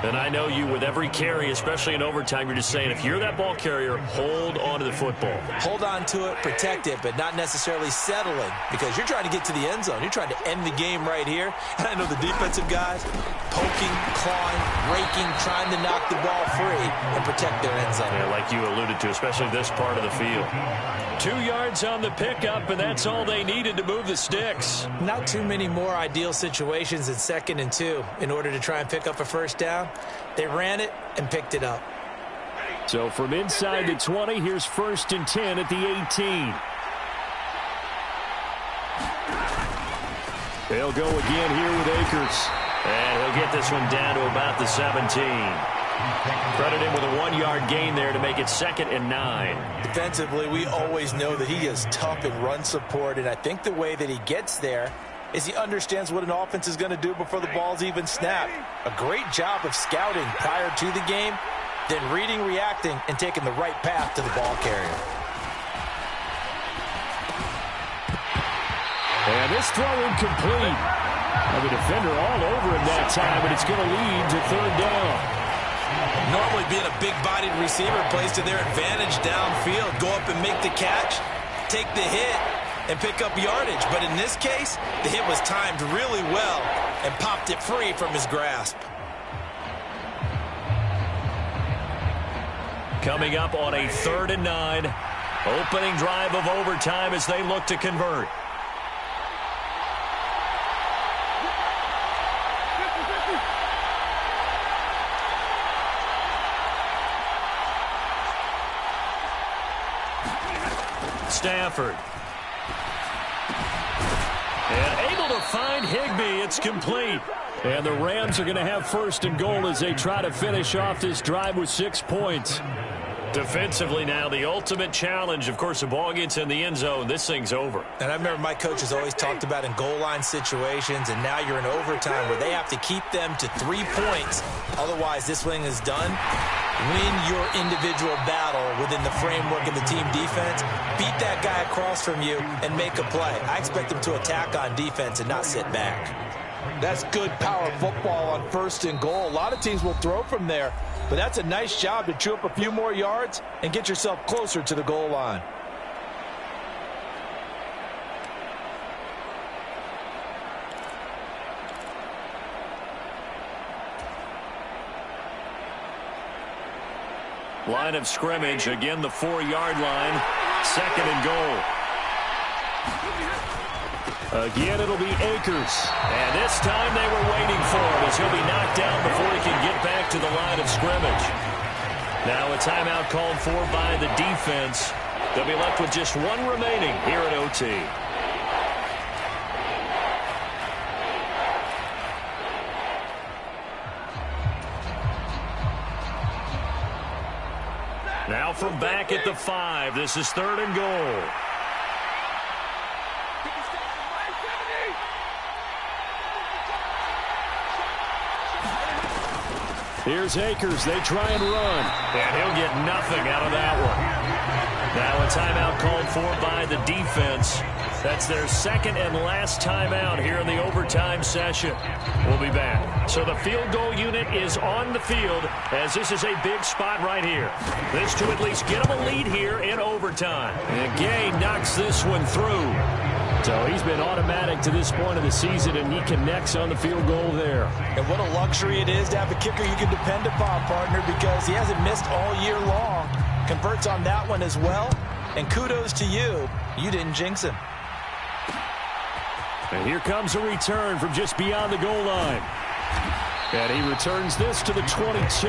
Speaker 2: And I know you, with every carry, especially in overtime, you're just saying, if you're that ball carrier, hold on to the football.
Speaker 3: Hold on to it, protect it, but not necessarily settling, because you're trying to get to the end zone. You're trying to end the game right here. And I know the defensive guys poking, clawing, raking, trying to knock the ball free and protect their end zone.
Speaker 2: Yeah, like you alluded to, especially this part of the field. 2 yards on the pickup, and that's all they needed to move the sticks.
Speaker 3: Not too many more ideal situations than 2nd and 2 in order to try and pick up a first down. They ran it and picked it up.
Speaker 2: So from inside the 20, here's 1st and 10 at the 18. They'll go again here with Akers. And he'll get this one down to about the 17. Credit him with a 1-yard gain there to make it 2nd and 9.
Speaker 3: Defensively, we always know that he is tough in run support, and I think the way that he gets there is he understands what an offense is going to do before the ball's even snapped. A great job of scouting prior to the game, then reading, reacting, and taking the right path to the ball carrier.
Speaker 2: And this throw incomplete. The defender all over him that time, but it's going to lead to 3rd down.
Speaker 3: Normally being a big-bodied receiver plays to their advantage downfield. Go up and make the catch, take the hit, and pick up yardage. But in this case, the hit was timed really well and popped it free from his grasp.
Speaker 2: Coming up on a 3rd and 9. Opening drive of overtime as they look to convert. Stafford. And able to find Higbee. It's complete. And the Rams are going to have first and goal as they try to finish off this drive with 6 points. Defensively now, the ultimate challenge. Of course, the ball gets in the end zone. This thing's over.
Speaker 3: And I remember my coaches always talked about in goal line situations, and now you're in overtime where they have to keep them to 3 points. Otherwise, this thing is done. Win your individual battle within the framework of the team defense. Beat that guy across from you and make a play. I expect them to attack on defense and not sit back.
Speaker 5: That's good power football on first and goal. A lot of teams will throw from there, but that's a nice job to chew up a few more yards and get yourself closer to the goal line.
Speaker 2: Line of scrimmage, again the 4-yard line. Second and goal. Again, it'll be Akers. And this time they were waiting for him as he'll be knocked down before he can get back to the line of scrimmage. Now a timeout called for by the defense. They'll be left with just one remaining here at OT. Now from back at the 5, this is third and goal. Here's Akers. They try and run. And he'll get nothing out of that one. Now a timeout called for by the defense. That's their second and last timeout here in the overtime session. We'll be back. So the field goal unit is on the field as this is a big spot right here. This to at least get them a lead here in overtime. And Gay knocks this one through. So he's been automatic to this point of the season, and he connects on the field goal there.
Speaker 3: And what a luxury it is to have a kicker you can depend upon, partner, because he hasn't missed all year long. Converts on that one as well. And kudos to you. You didn't jinx him.
Speaker 2: And here comes a return from just beyond the goal line. And he returns this to the 22.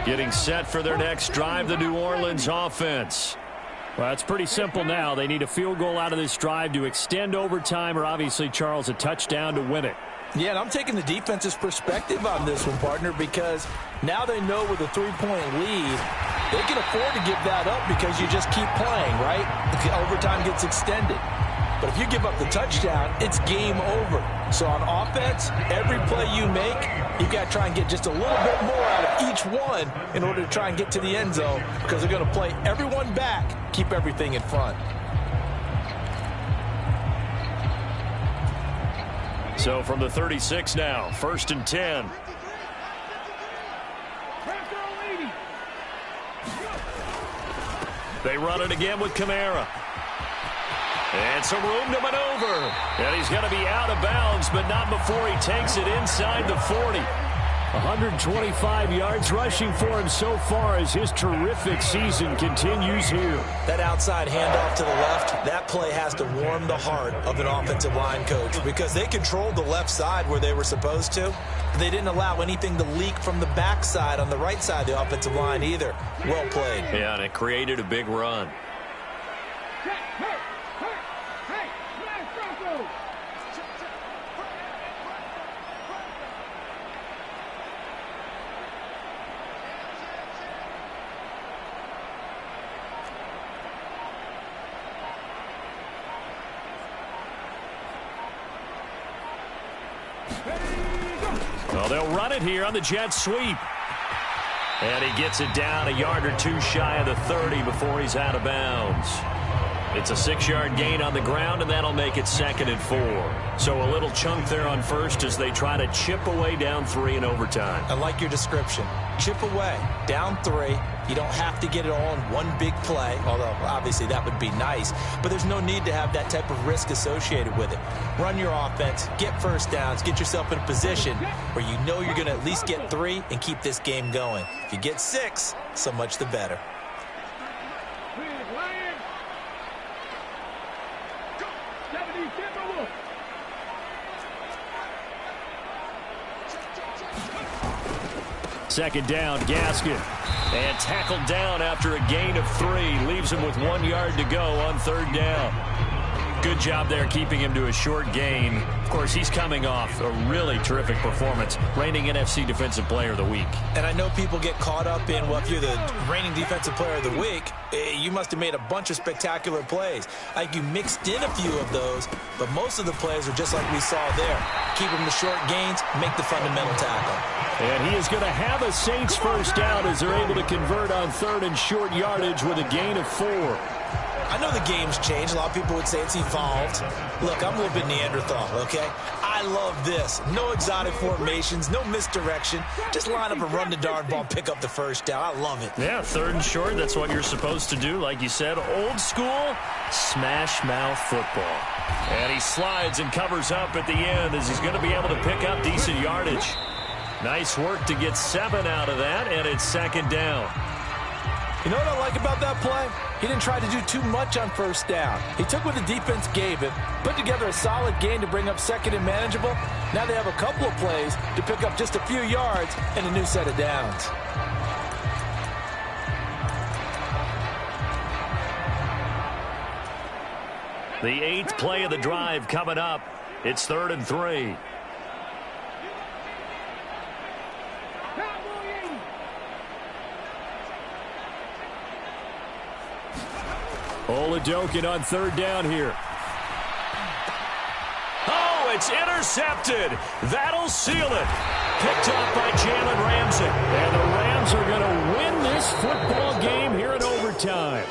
Speaker 2: Getting set for their next drive, the New Orleans offense. Well, it's pretty simple now. They need a field goal out of this drive to extend overtime or obviously, Charles, a touchdown to win it.
Speaker 3: Yeah, and I'm taking the defense's perspective on this one, partner, because now they know with a 3-point lead, they can afford to give that up because you just keep playing, right? The overtime gets extended. But if you give up the touchdown, it's game over. So on offense, every play you make, you've got to try and get just a little bit more out of each one in order to try and get to the end zone because they're going to play everyone back, keep everything in front.
Speaker 2: So from the 36 now, first and 10. They run it again with Kamara. And some room to maneuver. And he's going to be out of bounds, but not before he takes it inside the 40. 125 yards rushing for him so far as his terrific season continues here.
Speaker 3: That outside handoff to the left, that play has to warm the heart of an offensive line coach because they controlled the left side where they were supposed to. They didn't allow anything to leak from the backside on the right side of the offensive line either. Well played.
Speaker 2: Yeah, and it created a big run. Well, they'll run it here on the jet sweep. And he gets it down a yard or two shy of the 30 before he's out of bounds. It's a 6-yard gain on the ground, and that'll make it second and 4. So a little chunk there on first as they try to chip away down 3 in overtime.
Speaker 3: I like your description. Chip away, down 3, You don't have to get it all in one big play, although obviously that would be nice, but there's no need to have that type of risk associated with it. Run your offense, get first downs, get yourself in a position where you know you're going to at least get 3 and keep this game going. If you get 6, so much the better.
Speaker 2: Second down, Gaskin. And tackled down after a gain of 3. Leaves him with 1 yard to go on third down. Good job there keeping him to a short gain. Of course, he's coming off a really terrific performance, reigning NFC Defensive Player of the Week.
Speaker 3: And I know people get caught up in, well, if you're the reigning Defensive Player of the Week, you must have made a bunch of spectacular plays. Like you mixed in a few of those, but most of the plays are just like we saw there. Keep them to short gains, make the fundamental tackle.
Speaker 2: And he is going to have a Saints first down as they're able to convert on third and short yardage with a gain of 4.
Speaker 3: I know the game's changed. A lot of people would say it's evolved. Look, I'm a little bit Neanderthal, okay? I love this. No exotic formations, no misdirection. Just line up and run the darn ball, pick up the first down. I love it.
Speaker 2: Yeah, third and short, that's what you're supposed to do. Like you said, old school, smash mouth football. And he slides and covers up at the end as he's going to be able to pick up decent yardage. Nice work to get 7 out of that, and it's second down.
Speaker 3: You know what I like about that play? He didn't try to do too much on first down. He took what the defense gave him, put together a solid gain to bring up second and manageable. Now they have a couple of plays to pick up just a few yards and a new set of downs.
Speaker 2: The 8th play of the drive coming up. It's 3rd and 3. Oladokin on third down here. Oh, it's intercepted. That'll seal it. Picked off by Jalen Ramsey. And the Rams are going to win this football game here in overtime.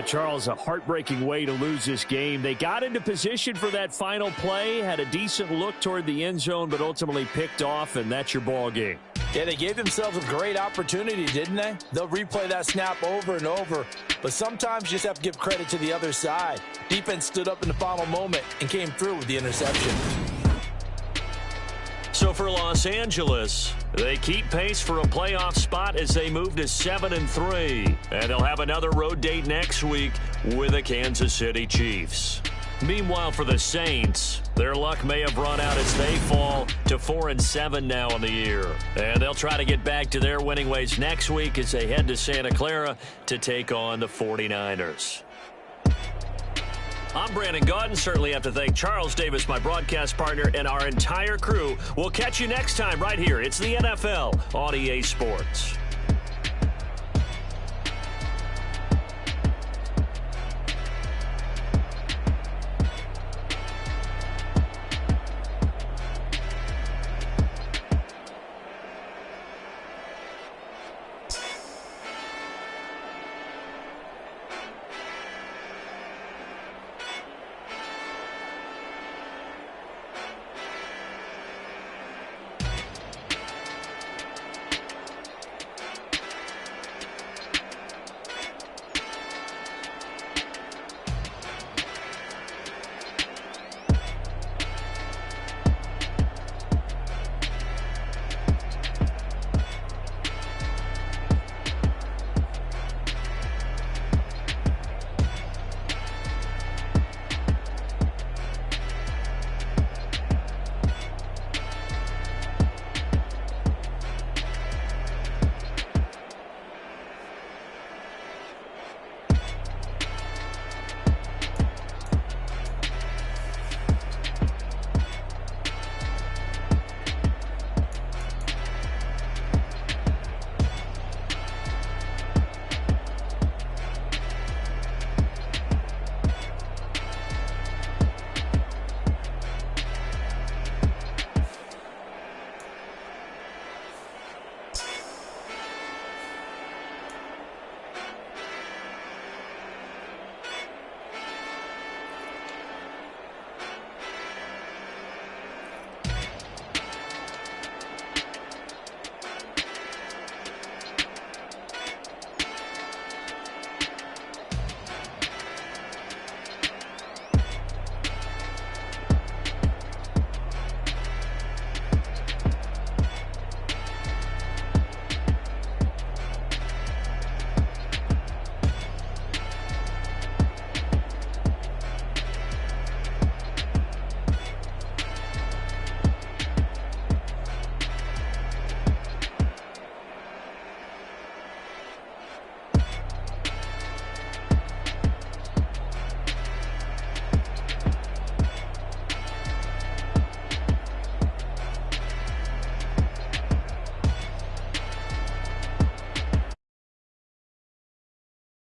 Speaker 2: Charles, a heartbreaking way to lose this game. They got into position for that final play, had a decent look toward the end zone, but ultimately picked off, and that's your ball game.
Speaker 3: Yeah, they gave themselves a great opportunity, didn't they? They'll replay that snap over and over, but sometimes you just have to give credit to the other side. Defense stood up in the final moment and came through with the interception.
Speaker 2: So for Los Angeles, they keep pace for a playoff spot as they move to 7-3. And they'll have another road date next week with the Kansas City Chiefs. Meanwhile, for the Saints, their luck may have run out as they fall to 4-7 now on the year. And they'll try to get back to their winning ways next week as they head to Santa Clara to take on the 49ers. I'm Brandon Gaudin. Certainly have to thank Charles Davis, my broadcast partner, and our entire crew. We'll catch you next time right here. It's the NFL on EA Sports.